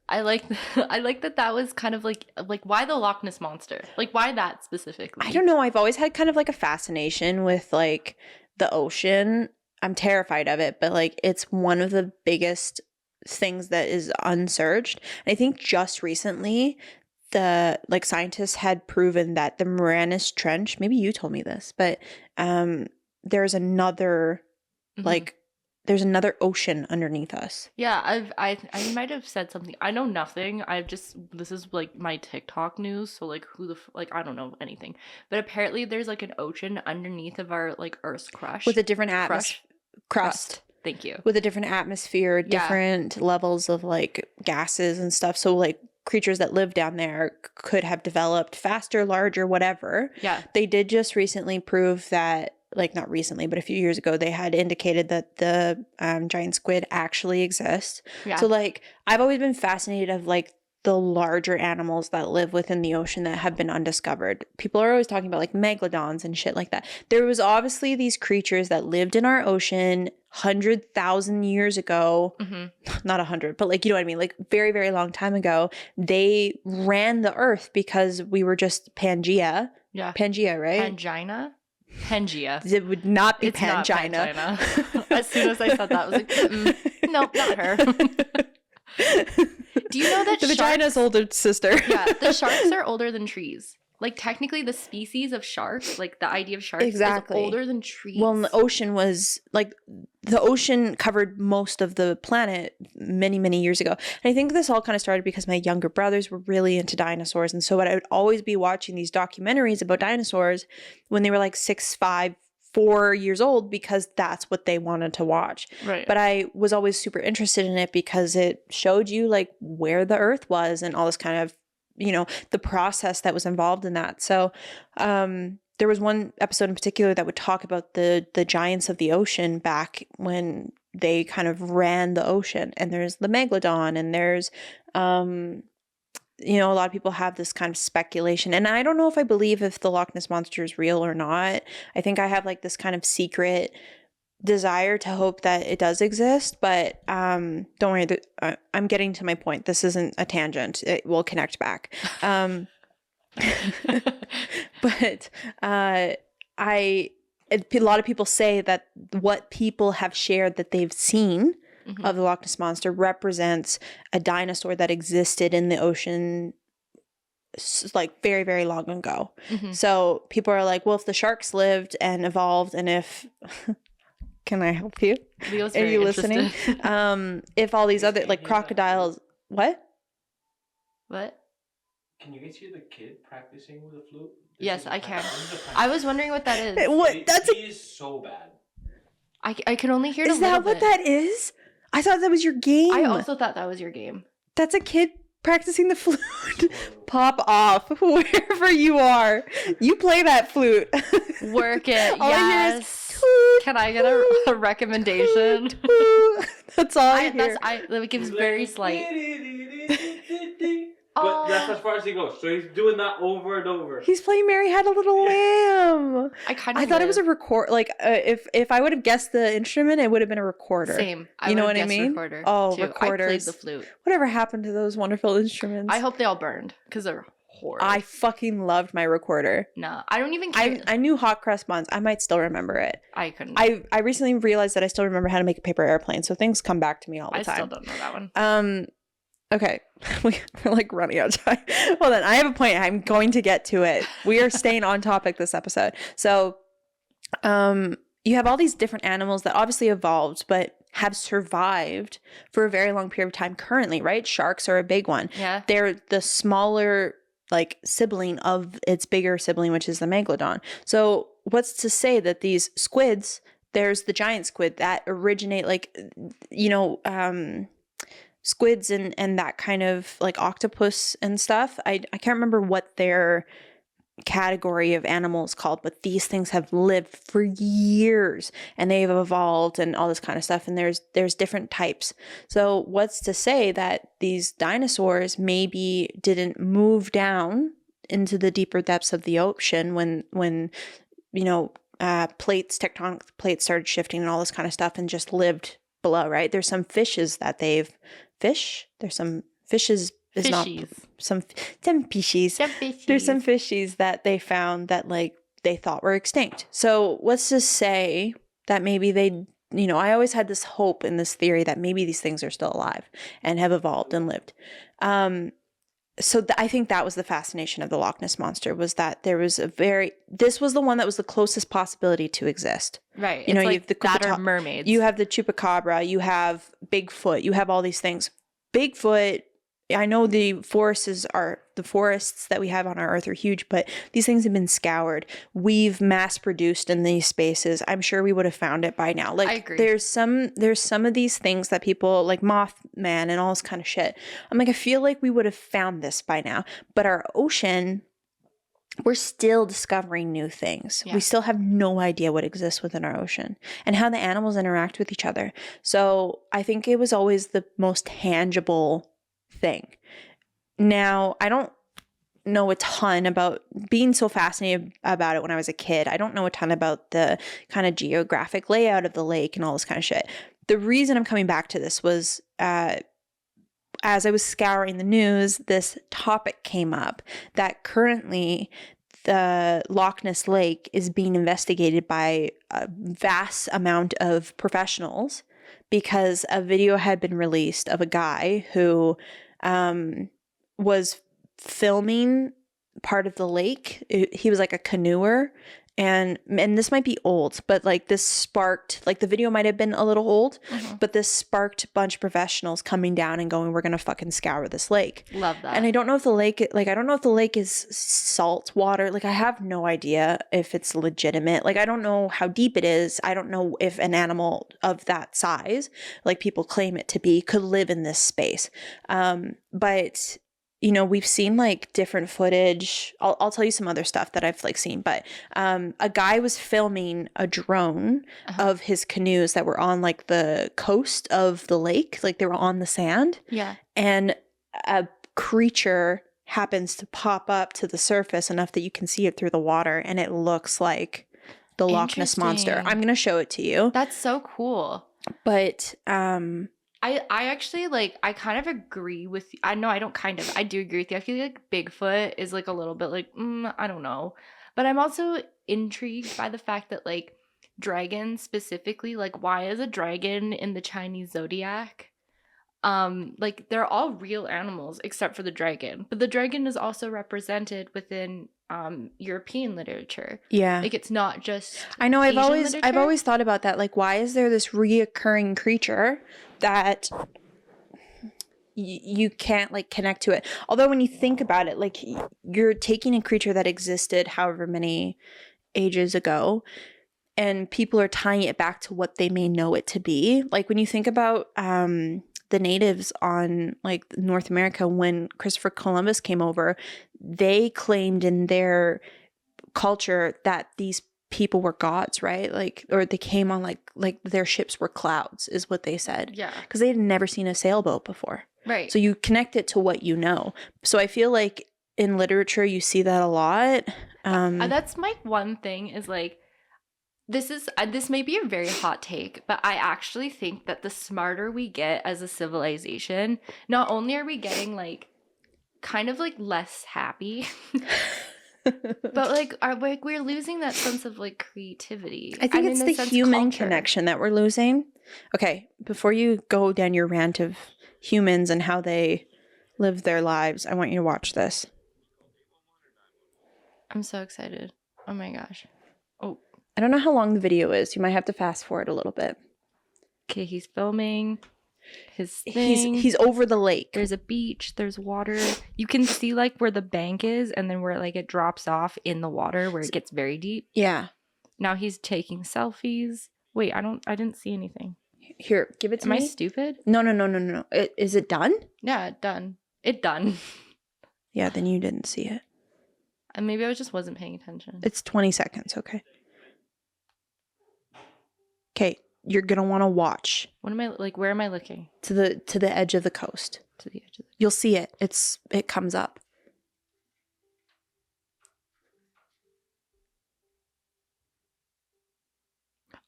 I like that was kind of like why the Loch Ness Monster? Like why that specifically? I don't know. I've always had kind of like a fascination with like the ocean. I'm terrified of it, but like it's one of the biggest things that is unsearched. And I think just recently the like scientists had proven that the Marianas Trench, maybe you told me this, but there's another like there's another ocean underneath us. Yeah, I might have said something. I know nothing. This is like my TikTok news, so like I don't know anything. But apparently there's like an ocean underneath of our like Earth's crust. With a different crust. Thank you. With a different atmosphere, different levels of like gases and stuff. So like creatures that live down there could have developed faster, larger, whatever. Yeah. They did just recently prove that, like not recently, but a few years ago, they had indicated that the giant squid actually exists. Yeah. So like I've always been fascinated of like the larger animals that live within the ocean that have been undiscovered. People are always talking about like megalodons and shit like that. There was obviously these creatures that lived in our ocean 100,000 years ago. Not 100, but like, you know what I mean? Like very, very long time ago, they ran the earth because we were just Pangea. Yeah. Pangea, right? Pangea. It would not be it's Pangina. Not Pangina. As soon as I said that, I was like, nope, not her. Do you know that the vagina's older sister? Yeah, the sharks are older than trees. Like technically the species of sharks, like the idea of sharks is older than trees. Well, and the ocean was like the ocean covered most of the planet many, many years ago. And I think this all kind of started because my younger brothers were really into dinosaurs. And so I would always be watching these documentaries about dinosaurs when they were like 6, 5, 4 years old, because that's what they wanted to watch. Right. But I was always super interested in it because it showed you like where the earth was and all this kind of, you know, the process that was involved in that. So there was one episode in particular that would talk about the giants of the ocean back when they kind of ran the ocean. And there's the megalodon, and there's you know, a lot of people have this kind of speculation, and I don't know if I believe if the Loch Ness Monster is real or not. I think I have like this kind of secret desire to hope that it does exist, but don't worry, I'm getting to my point. This isn't a tangent. It will connect back. But a lot of people say that what people have shared that they've seen of the Loch Ness Monster represents a dinosaur that existed in the ocean like very, very long ago. So people are like, well, if the sharks lived and evolved, and if can I help you? Leo's are you listening? If all these other like crocodiles, what? Can you guys hear the kid practicing with the flute? Yes, I can. I was wondering what that is. What? He is so bad. I can only hear it Is that what that is? I thought that was your game. I also thought that was your game. That's a kid practicing the flute. Pop off wherever you are. You play that flute. Work it. All Yes. toot, Can I get a recommendation? That's all I hear. It gives very slight. But that's as far as he goes. So he's doing that over and over. He's playing Mary Had a Little Lamb. I thought it was a record. Like if I would have guessed the instrument, it would have been a recorder. Same. You know what I mean? Recorder too. Recorders. I played the flute. Whatever happened to those wonderful instruments? I hope they all burned because they're horrible. I fucking loved my recorder. No, I don't even care. I knew Hot Cross Buns. I might still remember it. I couldn't. I recently realized that I still remember how to make a paper airplane. So things come back to me all the time. I still don't know that one. Okay, we're like running out of time. Well then, I have a point. I'm going to get to it. We are staying on topic this episode. So, you have all these different animals that obviously evolved, but have survived for a very long period of time currently, right? Sharks are a big one. Yeah. They're the smaller like sibling of its bigger sibling, which is the megalodon. So what's to say that these squids, there's the giant squid that originate like, squids and that kind of like octopus and stuff. I can't remember what their category of animals called, but these things have lived for years and they've evolved and all this kind of stuff. And there's different types. So what's to say that these dinosaurs maybe didn't move down into the deeper depths of the ocean when tectonic plates started shifting and all this kind of stuff and just lived below, right? There's some fishes that there's some fishes is not some species. There's some fishies that they found that like they thought were extinct. So let's just say that maybe they, I always had this hope in this theory that maybe these things are still alive and have evolved and lived. I think that was the fascination of the Loch Ness Monster, was that there was this was the one that was the closest possibility to exist. Right. You have the mermaids. You have the chupacabra, you have Bigfoot, you have all these things. Bigfoot, I know the forests that we have on our earth are huge, but these things have been scoured. We've mass produced in these spaces. I'm sure we would have found it by now. Like, I agree. There's some of these things that people like Mothman and all this kind of shit. I'm like, I feel like we would have found this by now, but our ocean, we're still discovering new things. Yeah. We still have no idea what exists within our ocean and how the animals interact with each other. So I think it was always the most tangible thing. Now, I don't know a ton about being so fascinated about it when I was a kid. I don't know a ton about the kind of geographic layout of the lake and all this kind of shit. The reason I'm coming back to this was as I was scouring the news, this topic came up that currently the Loch Ness Lake is being investigated by a vast amount of professionals because a video had been released of a guy who was filming part of the lake. He was like a canoeer, and this might be old, but like this sparked, like the video might have been a little old, but this sparked a bunch of professionals coming down and going, we're gonna fucking scour this lake. Love that. And I don't know if the lake is salt water. Like I have no idea if it's legitimate. Like I don't know how deep it is. I don't know if an animal of that size, like people claim it to be, could live in this space. But we've seen like different footage. I'll tell you some other stuff that I've like seen, but a guy was filming a drone of his canoes that were on like the coast of the lake, like they were on the sand. Yeah. And a creature happens to pop up to the surface enough that you can see it through the water, and it looks like the Loch Ness Monster. I'm going to show it to you. That's so cool. But I actually I kind of agree with you. I do agree with you. I feel like Bigfoot is like a little bit like, I don't know. But I'm also intrigued by the fact that like dragons specifically, like why is a dragon in the Chinese zodiac? Like they're all real animals except for the dragon. But the dragon is also represented within European literature. Yeah. Like it's not just I know I've always thought about that. Like why is there this reoccurring creature that you can't like connect to it? Although when you think about it, like you're taking a creature that existed however many ages ago and people are tying it back to what they may know it to be. Like when you think about the natives on like North America, when Christopher Columbus came over, they claimed in their culture that these people were gods, right? Like, or they came on like their ships were clouds, is what they said. Yeah. Because they had never seen a sailboat before. Right. So you connect it to what you know. So I feel like in literature you see that a lot. That's my one thing is like, this may be a very hot take, but I actually think that the smarter we get as a civilization, not only are we getting like kind of like less happy, but like we're losing that sense of like creativity. I think it's the human culture. connection that we're losing. Okay, before you go down your rant of humans and how they live their lives, I want you to watch this. I'm so excited. Oh my gosh. Oh. I don't know how long the video is. You might have to fast forward a little bit. Okay, he's filming his thing. He's over the lake. There's a beach. There's water. You can see like where the bank is, and then where like it drops off in the water where it gets very deep. Yeah. Now he's taking selfies. Wait, I didn't see anything. Here, give it to me. Am I stupid? No. Is it done? Yeah, done. It done. Yeah, then you didn't see it. And maybe I just wasn't paying attention. It's 20 seconds, okay? Okay, you're gonna want to watch. What am I like? Where am I looking? To the edge of the coast. To the edge of the... You'll see it. It comes up.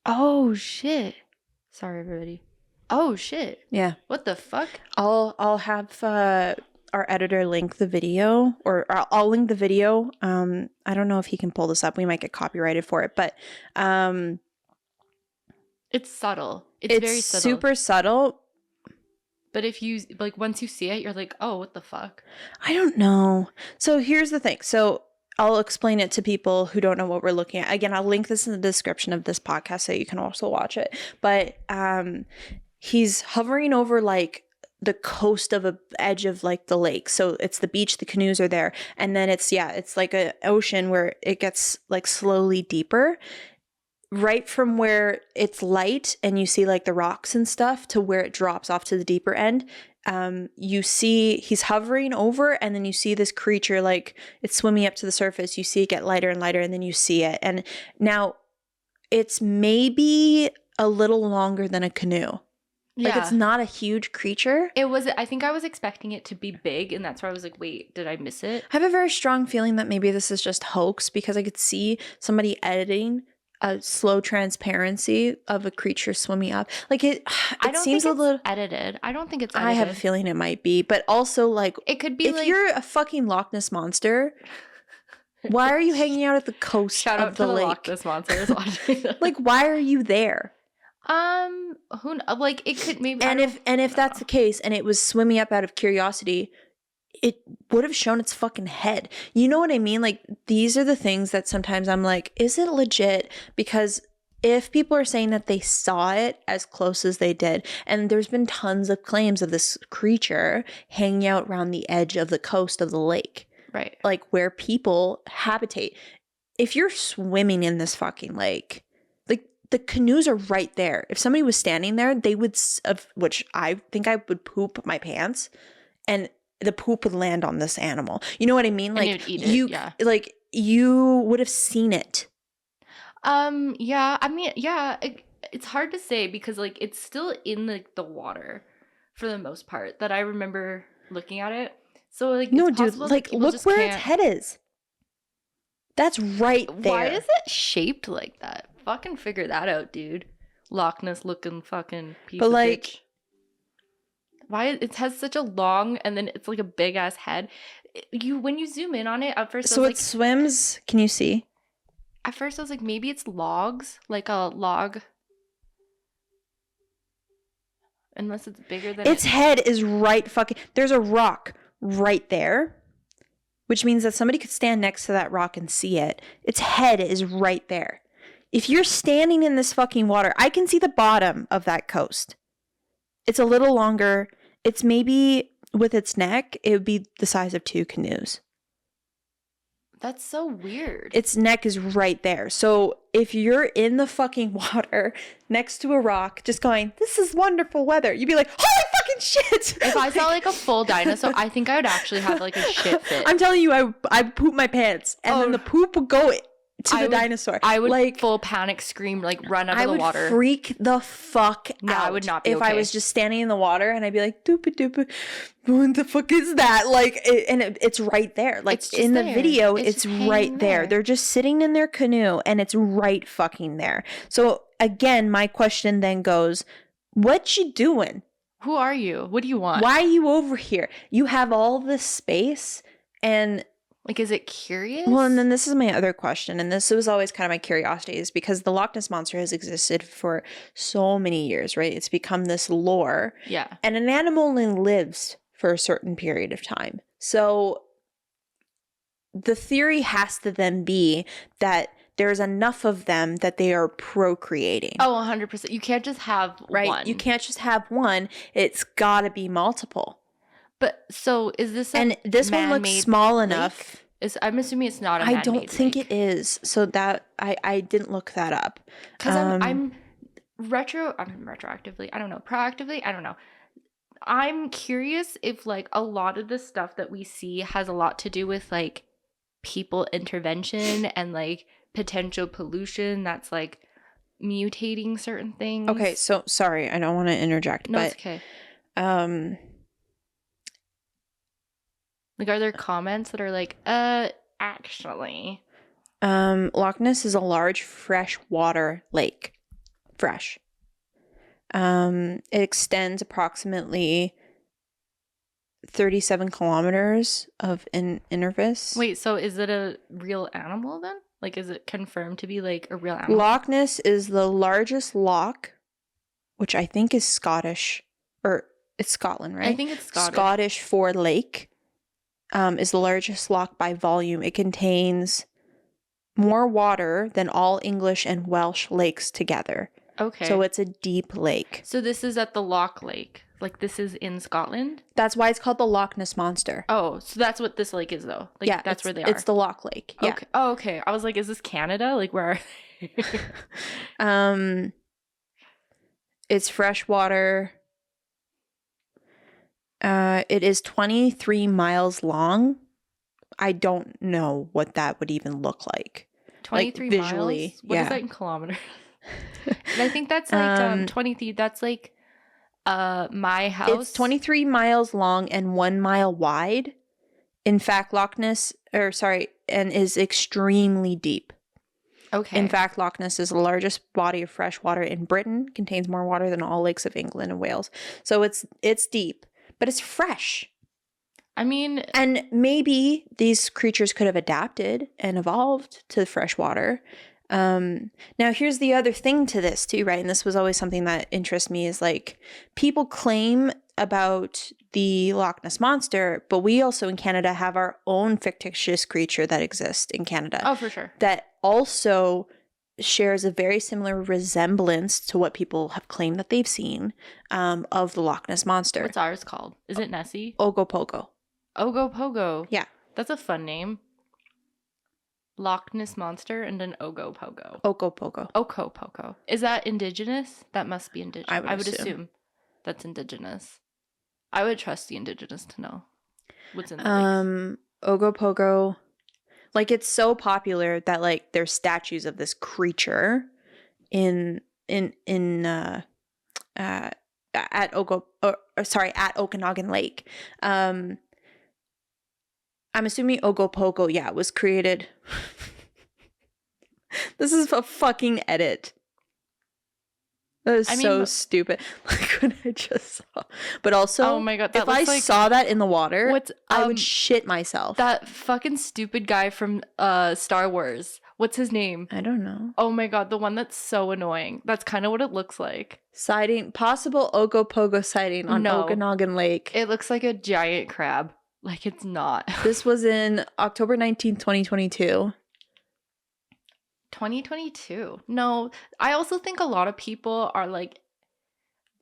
Oh shit! Sorry, everybody. Oh shit! Yeah. What the fuck? I'll have our editor link the video, or I'll link the video. I don't know if he can pull this up. We might get copyrighted for it, but it's subtle. It's very subtle. Super subtle. But if you like, once you see it, you're like, oh, what the fuck? I don't know. So here's the thing. So I'll explain it to people who don't know what we're looking at. Again, I'll link this in the description of this podcast so you can also watch it. But he's hovering over like the coast of a edge of like the lake. So it's the beach, the canoes are there. And then it's like an ocean where it gets like slowly deeper. Right from where it's light and you see like the rocks and stuff to where it drops off to the deeper end, you see he's hovering over, and then you see this creature like it's swimming up to the surface. You see it get lighter and lighter, and then you see it. And now it's maybe a little longer than a canoe. Like it's not a huge creature. I think I was expecting it to be big, and that's why I was like, wait, did I miss it? I have a very strong feeling that maybe this is just hoax, because I could see somebody editing a slow transparency of a creature swimming up. Like it seems a little edited. I don't think it's edited. I have a feeling it might be, but also like it could be. If you're a fucking Loch Ness monster, why are you hanging out at the coast of the lake? Loch Ness Monsters watching. Like, why are you there? Like it could maybe. And if that's the case, and it was swimming up out of curiosity, it would have shown its fucking head. You know what I mean? Like, these are the things that sometimes I'm like, is it legit? Because if people are saying that they saw it as close as they did, and there's been tons of claims of this creature hanging out around the edge of the coast of the lake. Right. Like where people habitate. If you're swimming in this fucking lake, like the canoes are right there. If somebody was standing there, they would, which I think I would poop my pants, and the poop would land on this animal. You know what I mean? Like like you would have seen it. Yeah. I mean, yeah. It's hard to say because like it's still in the water for the most part that I remember looking at it. So like no, dude. Like look where its head is. That's right there. Why is it shaped like that? Fucking figure that out, dude. Loch Ness looking fucking piece of bitch. Why it has such a long, and then it's like a big ass head. When you zoom in on it at first, so it swims. Can you see? At first, I was like, maybe it's logs, like a log. Unless it's bigger than its head is right fucking. There's a rock right there, which means that somebody could stand next to that rock and see it. Its head is right there. If you're standing in this fucking water, I can see the bottom of that coast. It's a little longer. It's maybe with its neck, it would be the size of 2 canoes. That's so weird. Its neck is right there. So if you're in the fucking water next to a rock just going, this is wonderful weather, you'd be like, holy fucking shit. If I saw like a full dinosaur, I think I would actually have like a shit fit. I'm telling you, I poop my pants and then the poop would go to the dinosaur. I would like full panic scream, like run out of the water. I would freak the fuck out. I would not be if I was just standing in the water and I'd be like, doopy doopy, what the fuck is that? Like, it's right there. Like in the video, it's right there. They're just sitting in their canoe and it's right fucking there. So again, my question then goes, what you doing? Who are you? What do you want? Why are you over here? You have all this space and... Like, is it curious? Well, and then this is my other question, and this was always kind of my curiosity, is because the Loch Ness Monster has existed for so many years, right? It's become this lore. Yeah. And an animal only lives for a certain period of time. So the theory has to then be that there's enough of them that they are procreating. Oh, 100%. You can't just have one. You can't just have one. It's got to be multiple. But so is this and this one looks small enough. I'm assuming it's not a man-made I don't think lake. it is. So that I didn't look that up. Because I'm retroactively, I don't know, proactively, I don't know. I'm curious if like a lot of the stuff that we see has a lot to do with like people intervention and like potential pollution that's like mutating certain things. Okay, so sorry, I don't want to interject. No, but, it's okay. Like, are there comments that are like, actually? Loch Ness is a large freshwater lake. Fresh. It extends approximately 37 kilometers of interface. Wait, so is it a real animal then? Like, is it confirmed to be like a real animal? Loch Ness is the largest loch, which I think is Scottish, or it's Scotland, right? I think it's Scottish. Scottish for lake. Is the largest loch by volume. It contains more water than all English and Welsh lakes together. Okay. So it's a deep lake. So this is at the Loch Lake. Like this is in Scotland? That's why it's called the Loch Ness Monster. Oh, so that's what this lake is though? Like yeah, that's where they are? It's the Loch Lake. Yeah. Okay. Oh, okay. I was like, is this Canada? Like where are they? It's freshwater. It is 23 miles long. I don't know what that would even look like. 23 like, visually, miles? What is that in kilometers? And I think that's like 23. That's like my house. It's 23 miles long and 1 mile wide. In fact, and is extremely deep. Okay. In fact, Loch Ness is the largest body of fresh water in Britain. Contains more water than all lakes of England and Wales. So it's deep. But it's fresh. I mean... And maybe these creatures could have adapted and evolved to fresh water. Now, here's the other thing to this too, right? And this was always something that interests me is like people claim about the Loch Ness Monster, but we also in Canada have our own fictitious creature that exists in Canada. Oh, for sure. That also shares a very similar resemblance to what people have claimed that they've seen of the Loch Ness Monster. What's ours called? Is it Nessie? Ogopogo. Ogopogo. Yeah. That's a fun name. Loch Ness Monster and an Ogopogo. Ogopogo. Ogopogo. Is that indigenous? That must be indigenous. I would assume that's indigenous. I would trust the indigenous to know what's in the lakes. Ogopogo. Like, it's so popular that, like, there's statues of this creature at Okanagan Lake. I'm assuming Ogopogo, was created. This is a fucking edit. That is so stupid. Like when I just saw. But also, oh my God, if I saw that in the water, I would shit myself. That fucking stupid guy from Star Wars. What's his name? I don't know. Oh my God, the one that's so annoying. That's kind of what it looks like. Possible Ogopogo sighting on Okanagan Lake. It looks like a giant crab. Like it's not. This was in October 19th, 2022. 2022. No, I also think a lot of people are like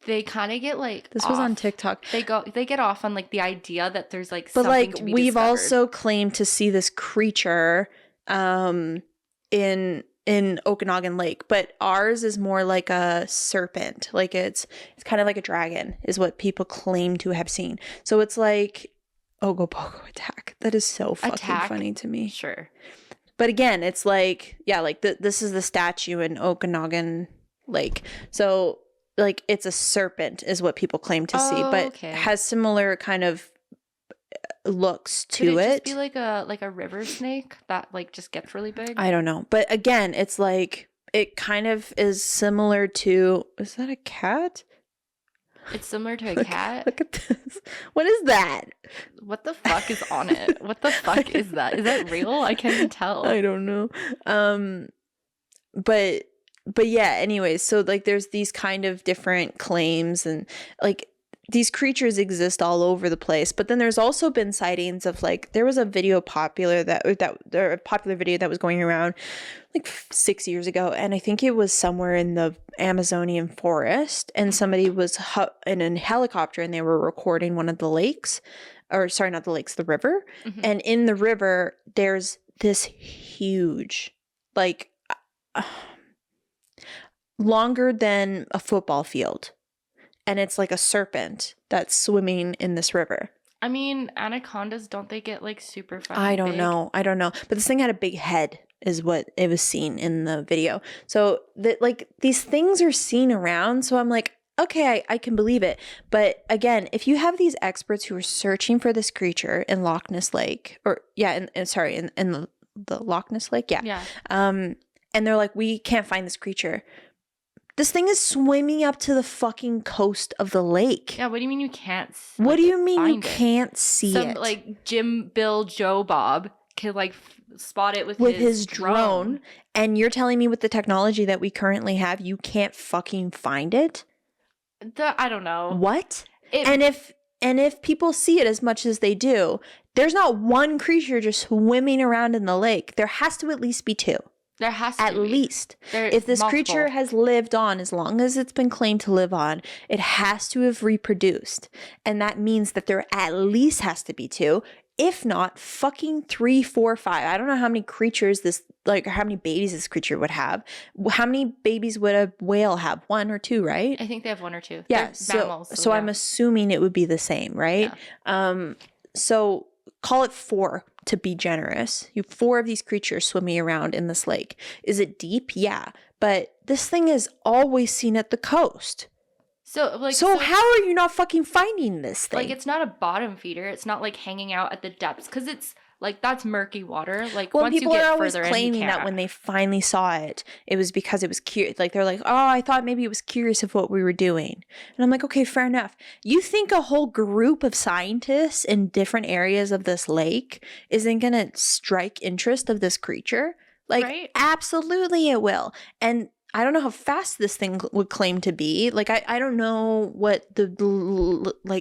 they kind of get like this off. was on TikTok. They get off on like the idea that there's like but something like to be we've discovered. also claimed to see this creature in Okanagan Lake, but ours is more like a serpent. Like it's kind of like a dragon is what people claim to have seen. So it's like Ogopogo attack. That is so fucking funny to me. Sure. But again, it's like, yeah, like this is the statue in Okanagan Lake. So like it's a serpent is what people claim to see, but has similar kind of looks to Could it. Just be like a river snake that like just gets really big. I don't know, but again, it's like it kind of is similar to. Is that a cat? It's similar to a cat. Look at this. What is that? What the fuck is on it? What the fuck is that? Is that real? I can't even tell. I don't know. But yeah, anyways, so like there's these kind of different claims and like these creatures exist all over the place. But then there's also been sightings of like there was a video popular a popular video that was going around like 6 years ago, and I think it was somewhere in the Amazonian forest, and somebody was in a helicopter and they were recording one of the lakes, or sorry, not the lakes, the river. Mm-hmm. And in the river there's this huge, like longer than a football field, and it's like a serpent that's swimming in this river. I mean, anacondas, don't they get like super fucking I don't know. But this thing had a big head is what it was seen in the video. So that like these things are seen around. So I'm like, okay, I can believe it. But again, if you have these experts who are searching for this creature in Loch Ness Lake, or yeah, in the Loch Ness Lake, yeah. And they're like, we can't find this creature. This thing is swimming up to the fucking coast of the lake. Yeah, what do you mean you can't What do you mean you can't see it? Like Jim, Bill, Joe, Bob could like spot it with his drone. And you're telling me with the technology that we currently have, you can't fucking find it? I don't know. What? And if people see it as much as they do, there's not one creature just swimming around in the lake. There has to at least be two. There has to at be. least. There's if this multiple. creature has lived on as long as it's been claimed to live on, it has to have reproduced. And that means that there at least has to be two, if not fucking 3, 4, 5. I don't know how many creatures how many babies this creature would have. How many babies would a whale have? 1 or 2, right? I think they have 1 or 2. Yeah. So I'm assuming it would be the same, right? Yeah. So call it 4 to be generous. You have 4 of these creatures swimming around in this lake. Is it deep? Yeah. But this thing is always seen at the coast. So how are you not fucking finding this thing? Like, it's not a bottom feeder. It's not like hanging out at the depths, because it's like that's murky water. Like, once you get further in, people are always claiming that when they finally saw it, it was because it was curious. Like, they're like, oh, I thought maybe it was curious of what we were doing. And I'm like, okay, fair enough. You think a whole group of scientists in different areas of this lake isn't going to strike interest of this creature? Like, right? Absolutely it will. And I don't know how fast this thing would claim to be. Like, I don't know what the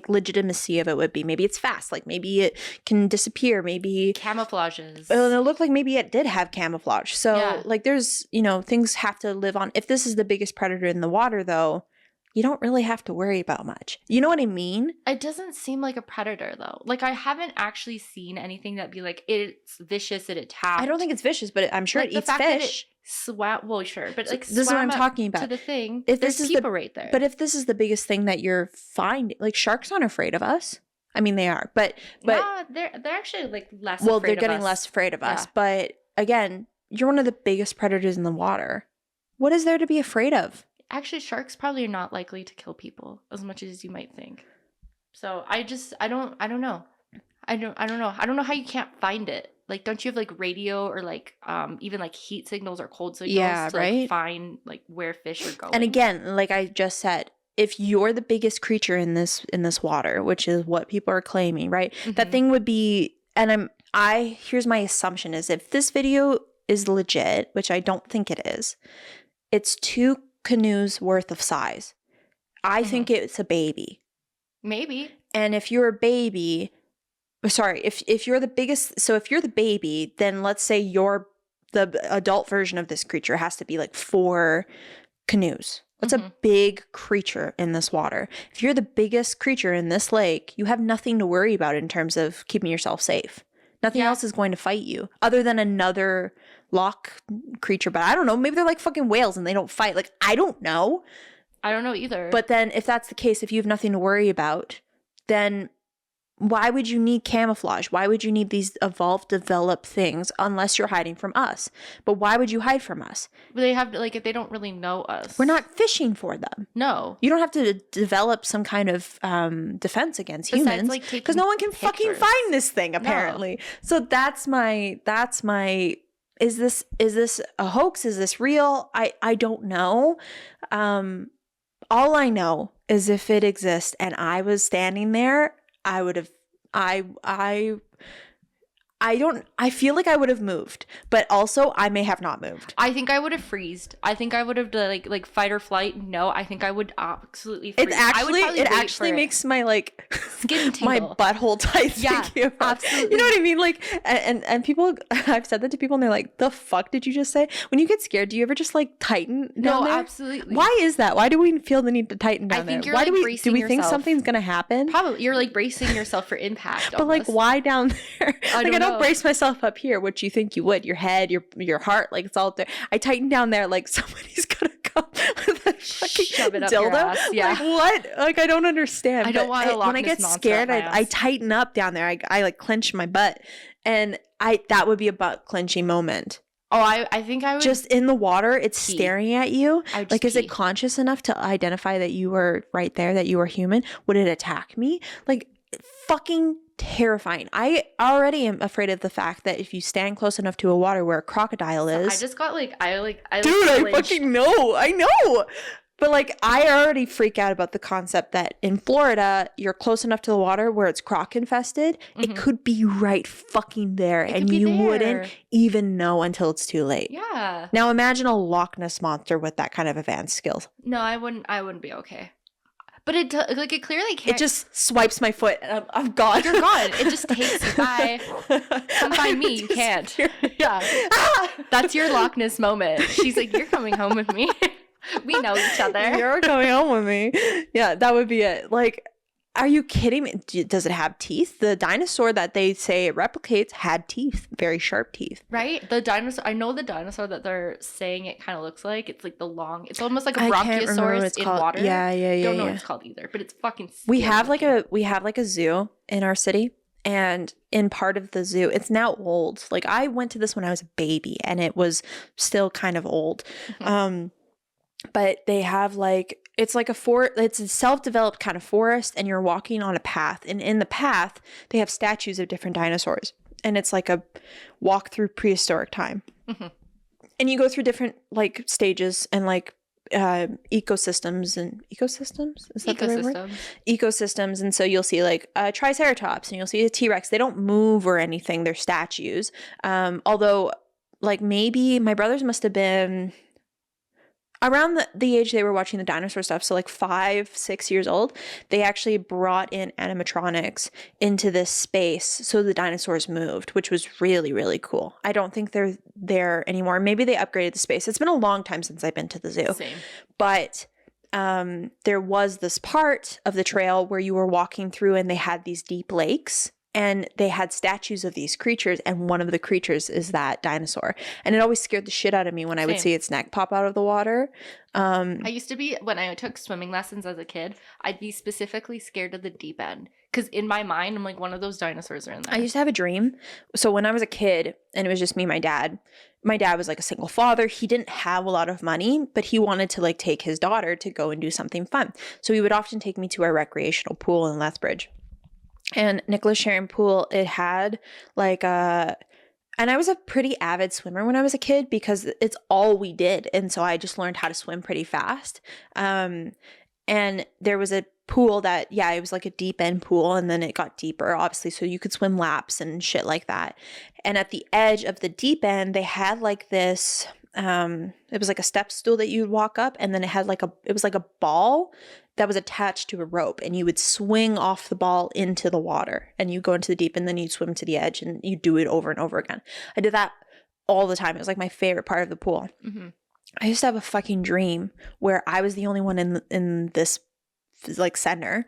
legitimacy of it would be. Maybe it's fast. Like, maybe it can disappear. Maybe camouflages. And it looked like maybe it did have camouflage. So like, there's, things have to live on. If this is the biggest predator in the water, though, you don't really have to worry about much. You know what I mean? It doesn't seem like a predator, though. Like, I haven't actually seen anything that be like, it's vicious, it attacked. I don't think it's vicious, but I'm sure like it eats fish. Well, sure, but like, this is what I'm talking about. To the thing, if this is people right there. But if this is the biggest thing that you're finding, like, sharks aren't afraid of us. I mean, they are, but they're actually like less. Well, they're getting less afraid of us. But again, you're one of the biggest predators in the water. What is there to be afraid of? Actually, sharks probably are not likely to kill people as much as you might think. So I don't know. I don't know how you can't find it. Like, don't you have like radio or like even like heat signals or cold signals to like find like where fish are going? And again, like I just said, if you're the biggest creature in this water, which is what people are claiming, right? Mm-hmm. That thing would be, and here's my assumption is, if this video is legit, which I don't think it is, it's 2 canoes worth of size. I think it's a baby. Maybe. And if you're a baby, sorry, if you're the biggest, so if you're the baby, then let's say the adult version of this creature has to be like 4 canoes. That's a big creature in this water. If you're the biggest creature in this lake, you have nothing to worry about in terms of keeping yourself safe. Nothing else is going to fight you other than another loch creature. But I don't know. Maybe they're like fucking whales and they don't fight. Like, I don't know. I don't know either. But then if that's the case, if you have nothing to worry about, then why would you need camouflage? Why would you need these developed things unless you're hiding from us? But why would you hide from us? But they have to, like, if they don't really know us. We're not fishing for them. No. You don't have to develop some kind of defense against humans, because no one can fucking find this thing apparently. No. So that's my is this a hoax? Is this real? I don't know. All I know is if it exists and I was standing there, I would have, I feel like I would have moved, but also I may have not moved. I think I would have freezed. I think I would have like fight or flight. No, I think I would absolutely freeze. It actually makes my like skin tingle. My butthole tight. Yeah, absolutely. You know what I mean? Like, and people, I've said that to people and they're like, the fuck did you just say? When you get scared, do you ever just like tighten down there? No, absolutely. Why is that? Why do we feel the need to tighten down there? Why do we think something's going to happen? Probably. You're like bracing yourself for impact. But like, why down there? I don't brace myself up here, which you think you would. Your head, your heart, like it's all there. I tighten down there like somebody's gonna come with a fucking shove it up dildo. Your ass. Yeah. Like what? Like I don't understand. I don't want to. When I get scared, I tighten up down there. I like clench my butt, and that would be a butt clenching moment. Oh, I think I would just in the water. It's staring at you. Like, is pee. it conscious enough to identify that you were right there, that you were human? Would it attack me? Like, fucking terrifying. I already am afraid of the fact that if you stand close enough to a water where a crocodile is. I just got I fucking know. I know. But like, I already freak out about the concept that in Florida, you're close enough to the water where it's croc infested. Mm-hmm. It could be right fucking there, and you wouldn't even know until it's too late. Yeah. Now imagine a Loch Ness monster with that kind of advanced skills. No, I wouldn't be okay. But it clearly can't. It just swipes my foot and I'm gone. You're gone. It just takes you by. Come find me. You can't. Yeah. That's your Loch Ness moment. She's like, you're coming home with me. We know each other. You're coming home with me. Yeah, that would be it. Like, are you kidding me? Does it have teeth? The dinosaur that they say it replicates had teeth, very sharp teeth. Right? The dinosaur, I know the dinosaur that they're saying it kind of looks like. It's like it's almost like a Bronchiosaurus in water. Yeah. Don't know what it's called either, but it's fucking scary. We have like a zoo in our city, and in part of the zoo, it's now old. Like, I went to this when I was a baby and it was still kind of old. Mm-hmm. But they have like, it's like it's a self-developed kind of forest, and you're walking on a path, and in the path they have statues of different dinosaurs, and it's like a walk through prehistoric time. Mm-hmm. And you go through different like stages and like ecosystems. Is that the right word? Ecosystems. And so you'll see like a triceratops and you'll see a T-Rex. They don't move or anything. They're statues. Although like maybe my brothers must have been around the age they were watching the dinosaur stuff, so like 5-6 years old, they actually brought in animatronics into this space so the dinosaurs moved, which was really, really cool. I don't think they're there anymore. Maybe they upgraded the space. It's been a long time since I've been to the zoo. Same. But there was this part of the trail where you were walking through and they had these deep lakes. And they had statues of these creatures, and one of the creatures is that dinosaur. And it always scared the shit out of me when I would see its neck pop out of the water. I used to be, when I took swimming lessons as a kid, I'd be specifically scared of the deep end. Because in my mind, I'm like, one of those dinosaurs are in there. I used to have a dream. So when I was a kid, and it was just me and my dad was like a single father. He didn't have a lot of money, but he wanted to like take his daughter to go and do something fun. So he would often take me to our recreational pool in Lethbridge. And Nicholas Sharon Pool, it had like and I was a pretty avid swimmer when I was a kid because it's all we did. And so I just learned how to swim pretty fast. And there was a pool that, it was like a deep end pool, and then it got deeper, obviously, so you could swim laps and shit like that. And at the edge of the deep end, they had like this, it was like a step stool that you'd walk up, and then it had it was like a ball that was attached to a rope, and you would swing off the ball into the water, and you go into the deep, and then you'd swim to the edge, and you do it over and over again. I did that all the time. It was like my favorite part of the pool. Mm-hmm. I used to have a fucking dream where I was the only one in this like center,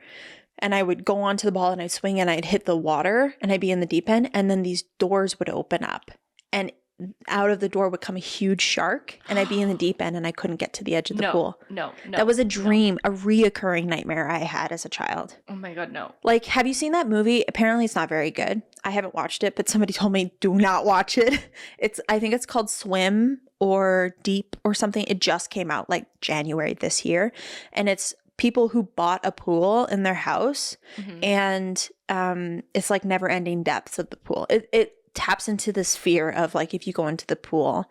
and I would go onto the ball and I'd swing and I'd hit the water and I'd be in the deep end, and then these doors would open up and out of the door would come a huge shark and I'd be in the deep end and I couldn't get to the edge of the pool. No. That was a dream, a reoccurring nightmare I had as a child. Oh my God, no. Like, have you seen that movie? Apparently it's not very good. I haven't watched it, but somebody told me do not watch it. I think it's called Swim or Deep or something. It just came out like January this year. And it's people who bought a pool in their house, and it's like never ending depths of the pool. It taps into this fear of like, if you go into the pool,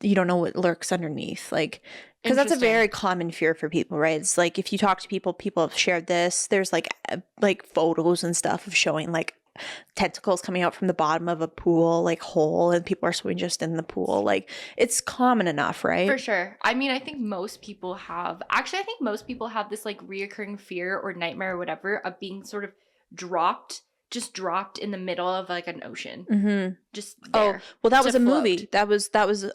you don't know what lurks underneath. Like, because that's a very common fear for people, right? It's like if you talk to people have shared this. There's like photos and stuff of showing like tentacles coming out from the bottom of a pool like hole, and people are swimming just in the pool. Like, it's common enough, right? For sure. I mean, I think most people have this like reoccurring fear or nightmare or whatever of being sort of dropped in the middle of like an ocean. Just there. Oh, well, that was a float. movie. That was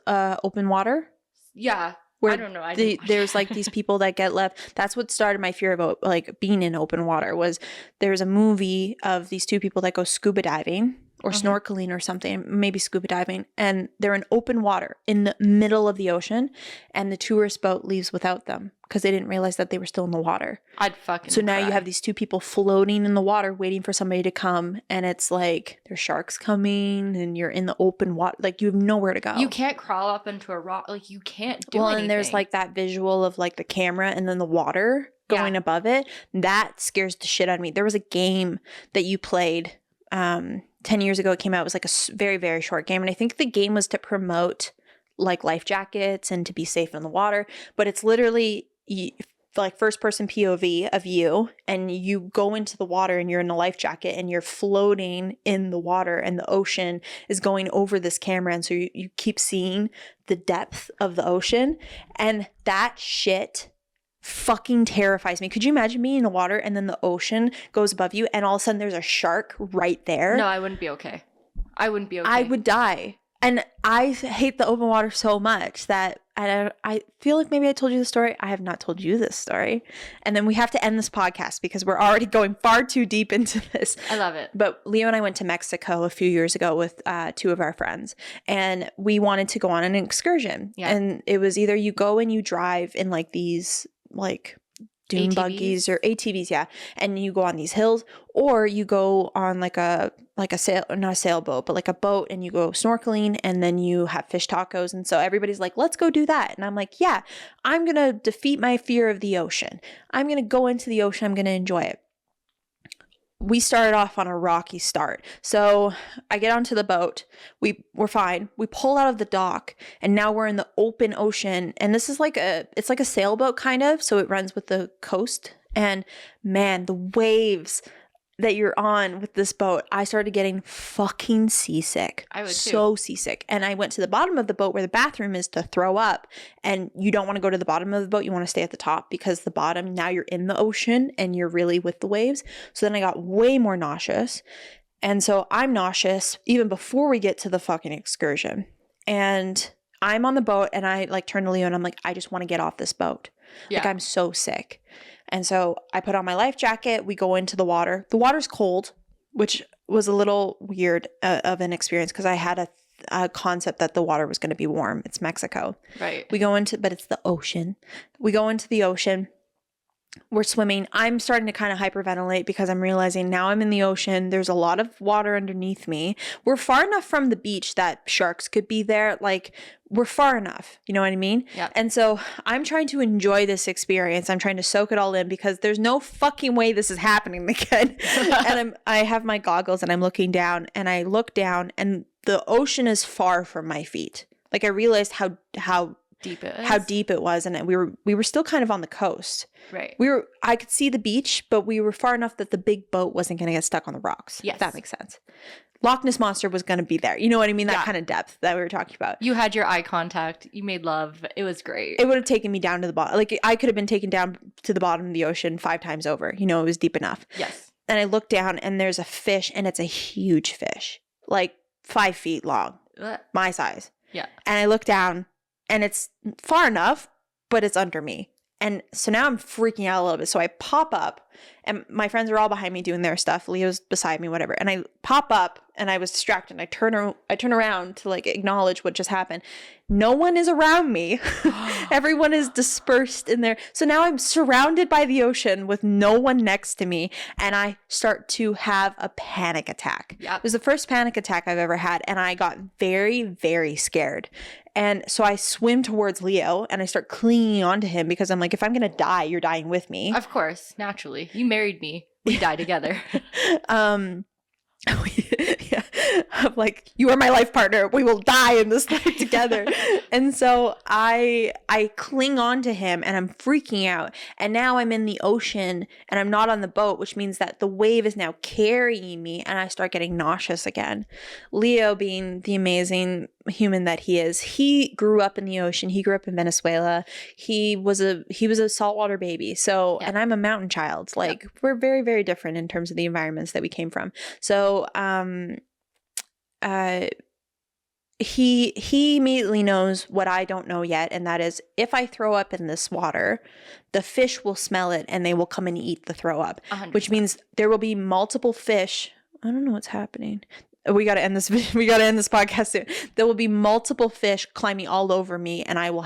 Open Water. Yeah. Where I don't know. there's like these people that get left. That's what started my fear of like being in open water. Was there's a movie of these two people that go scuba diving or snorkeling or something, maybe scuba diving, and they're in open water in the middle of the ocean, and the tourist boat leaves without them because they didn't realize that they were still in the water. I'd fucking So now cry. you have these two people floating in the water waiting for somebody to come, and it's like there's sharks coming and you're in the open water, like you have nowhere to go. You can't crawl up into a rock, like you can't do anything. And there's like that visual of like the camera and then the water going above it. That scares the shit out of me. There was a game that you played 10 years ago. It came out. It was like a very, very short game, and I think the game was to promote like life jackets and to be safe in the water, but it's literally like first person POV of you, and you go into the water and you're in a life jacket and you're floating in the water, and the ocean is going over this camera, and so you keep seeing the depth of the ocean, and that shit fucking terrifies me. Could you imagine being in the water and then the ocean goes above you and all of a sudden there's a shark right there? No, I wouldn't be okay. I would die. And I hate the open water so much that I feel like maybe I told you the story. I have not told you this story. And then we have to end this podcast because we're already going far too deep into this. I love it. But Leo and I went to Mexico a few years ago with two of our friends, and we wanted to go on an excursion. Yeah. And it was either you go and you drive in like these like dune ATVs? buggies or ATVs, yeah, and you go on these hills, or you not a sailboat, but like a boat, and you go snorkeling, and then you have fish tacos. And so everybody's like, let's go do that. And I'm like, yeah, I'm gonna defeat my fear of the ocean. I'm gonna go into the ocean. I'm gonna enjoy it. We started off on a rocky start. So I get onto the boat. We're fine. We pull out of the dock, and now we're in the open ocean. And this is it's like a sailboat kind of. So it runs with the coast. And man, the waves that you're on with this boat, I started getting fucking seasick. I would too. So seasick. And I went to the bottom of the boat where the bathroom is to throw up. And you don't want to go to the bottom of the boat. You want to stay at the top, because the bottom, now you're in the ocean and you're really with the waves. So then I got way more nauseous. And so I'm nauseous even before we get to the fucking excursion. And I'm on the boat, and I like turn to Leo and I'm like, I just want to get off this boat. Yeah. Like, I'm so sick. And so I put on my life jacket. We go into the water. The water's cold, which was a little weird of an experience, because I had a concept that the water was going to be warm. It's Mexico. Right. But it's the ocean. We go into the ocean. We're swimming. I'm starting to kind of hyperventilate because I'm realizing now I'm in the ocean. There's a lot of water underneath me. We're far enough from the beach that sharks could be there. Like, we're far enough. You know what I mean? Yeah. And so I'm trying to enjoy this experience. I'm trying to soak it all in, because there's no fucking way this is happening again. And I have my goggles and I'm looking down, and I look down and the ocean is far from my feet. Like, I realized how deep it is. How deep it was, and we were still kind of on the coast. Right. I could see the beach, but we were far enough that the big boat wasn't going to get stuck on the rocks. Yes. If that makes sense. Loch Ness Monster was going to be there. You know what I mean? That kind of depth that we were talking about. You had your eye contact. You made love. It was great. It would have taken me down to the bottom. Like, I could have been taken down to the bottom of the ocean 5 times over. You know, it was deep enough. Yes. And I look down, and there's a fish, and it's a huge fish, like 5 feet long, my size. Yeah. And I look down, and it's far enough, but it's under me. And so now I'm freaking out a little bit. So I pop up, and my friends are all behind me doing their stuff. Leo's beside me, whatever. And I pop up, and I was distracted. And I turn around to like acknowledge what just happened. No one is around me. Everyone is dispersed in there. So now I'm surrounded by the ocean with no one next to me, and I start to have a panic attack. Yep. It was the first panic attack I've ever had, and I got very, very scared. And so I swim towards Leo, and I start clinging onto him because I'm like, if I'm going to die, you're dying with me. Of course, naturally. You married me. We die together. Yeah. I'm like, you are my life partner. We will die in this life together. And so I cling on to him, and I'm freaking out. And now I'm in the ocean, and I'm not on the boat, which means that the wave is now carrying me, and I start getting nauseous again. Leo, being the amazing human that he is, he grew up in the ocean. He grew up in Venezuela. He was a saltwater baby. So, and I'm a mountain child. Like, we're very, very different in terms of the environments that we came from. So, he immediately knows what I don't know yet, and that is, if I throw up in this water, the fish will smell it and they will come and eat the throw up, 100%. Which means there will be multiple fish. I don't know what's happening. We got to end this. We got to end this podcast soon. There will be multiple fish climbing all over me, and I will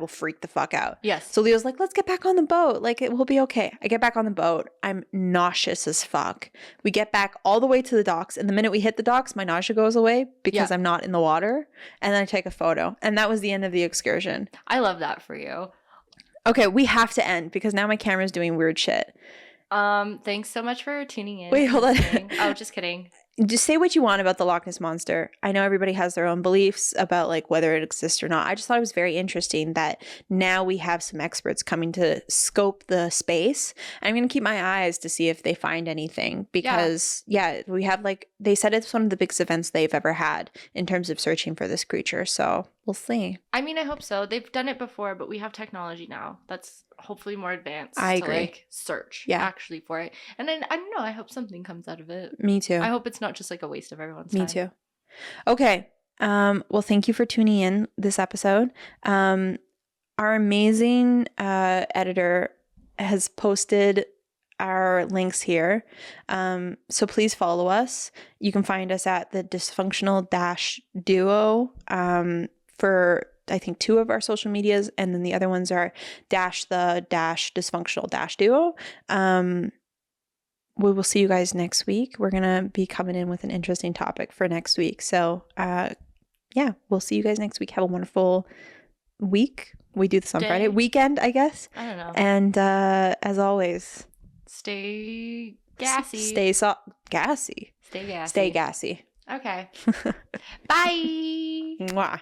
freak the fuck out. Yes. So Leo's like, let's get back on the boat. Like, it will be okay. I get back on the boat. I'm nauseous as fuck. We get back all the way to the docks, and the minute we hit the docks, my nausea goes away because I'm not in the water. And then I take a photo, and that was the end of the excursion. I love that for you. Okay, we have to end because now my camera's doing weird shit. Thanks so much for tuning in. Wait, hold on. Oh, just kidding. Just say what you want about the Loch Ness Monster. I know everybody has their own beliefs about like whether it exists or not. I just thought it was very interesting that now we have some experts coming to scope the space. I'm going to keep my eyes to see if they find anything because we have like, they said it's one of the biggest events they've ever had in terms of searching for this creature. So we'll see. I mean, I hope so. They've done it before, but we have technology now that's hopefully more advanced. I agree. To like search actually for it. And then I don't know, I hope something comes out of it. Me too. I hope it's not just like a waste of everyone's time. Me too. Okay. Well, thank you for tuning in this episode. Our amazing editor has posted our links here. So please follow us. You can find us at the dysfunctional-duo for I think 2 of our social medias, and then the other ones are --dysfunctional-duo. We will see you guys next week. We're going to be coming in with an interesting topic for next week. So, we'll see you guys next week. Have a wonderful week. We do this on Friday. Weekend, I guess. I don't know. And as always, stay gassy. Stay gassy. Stay gassy. Stay gassy. Okay. Bye. Mwah.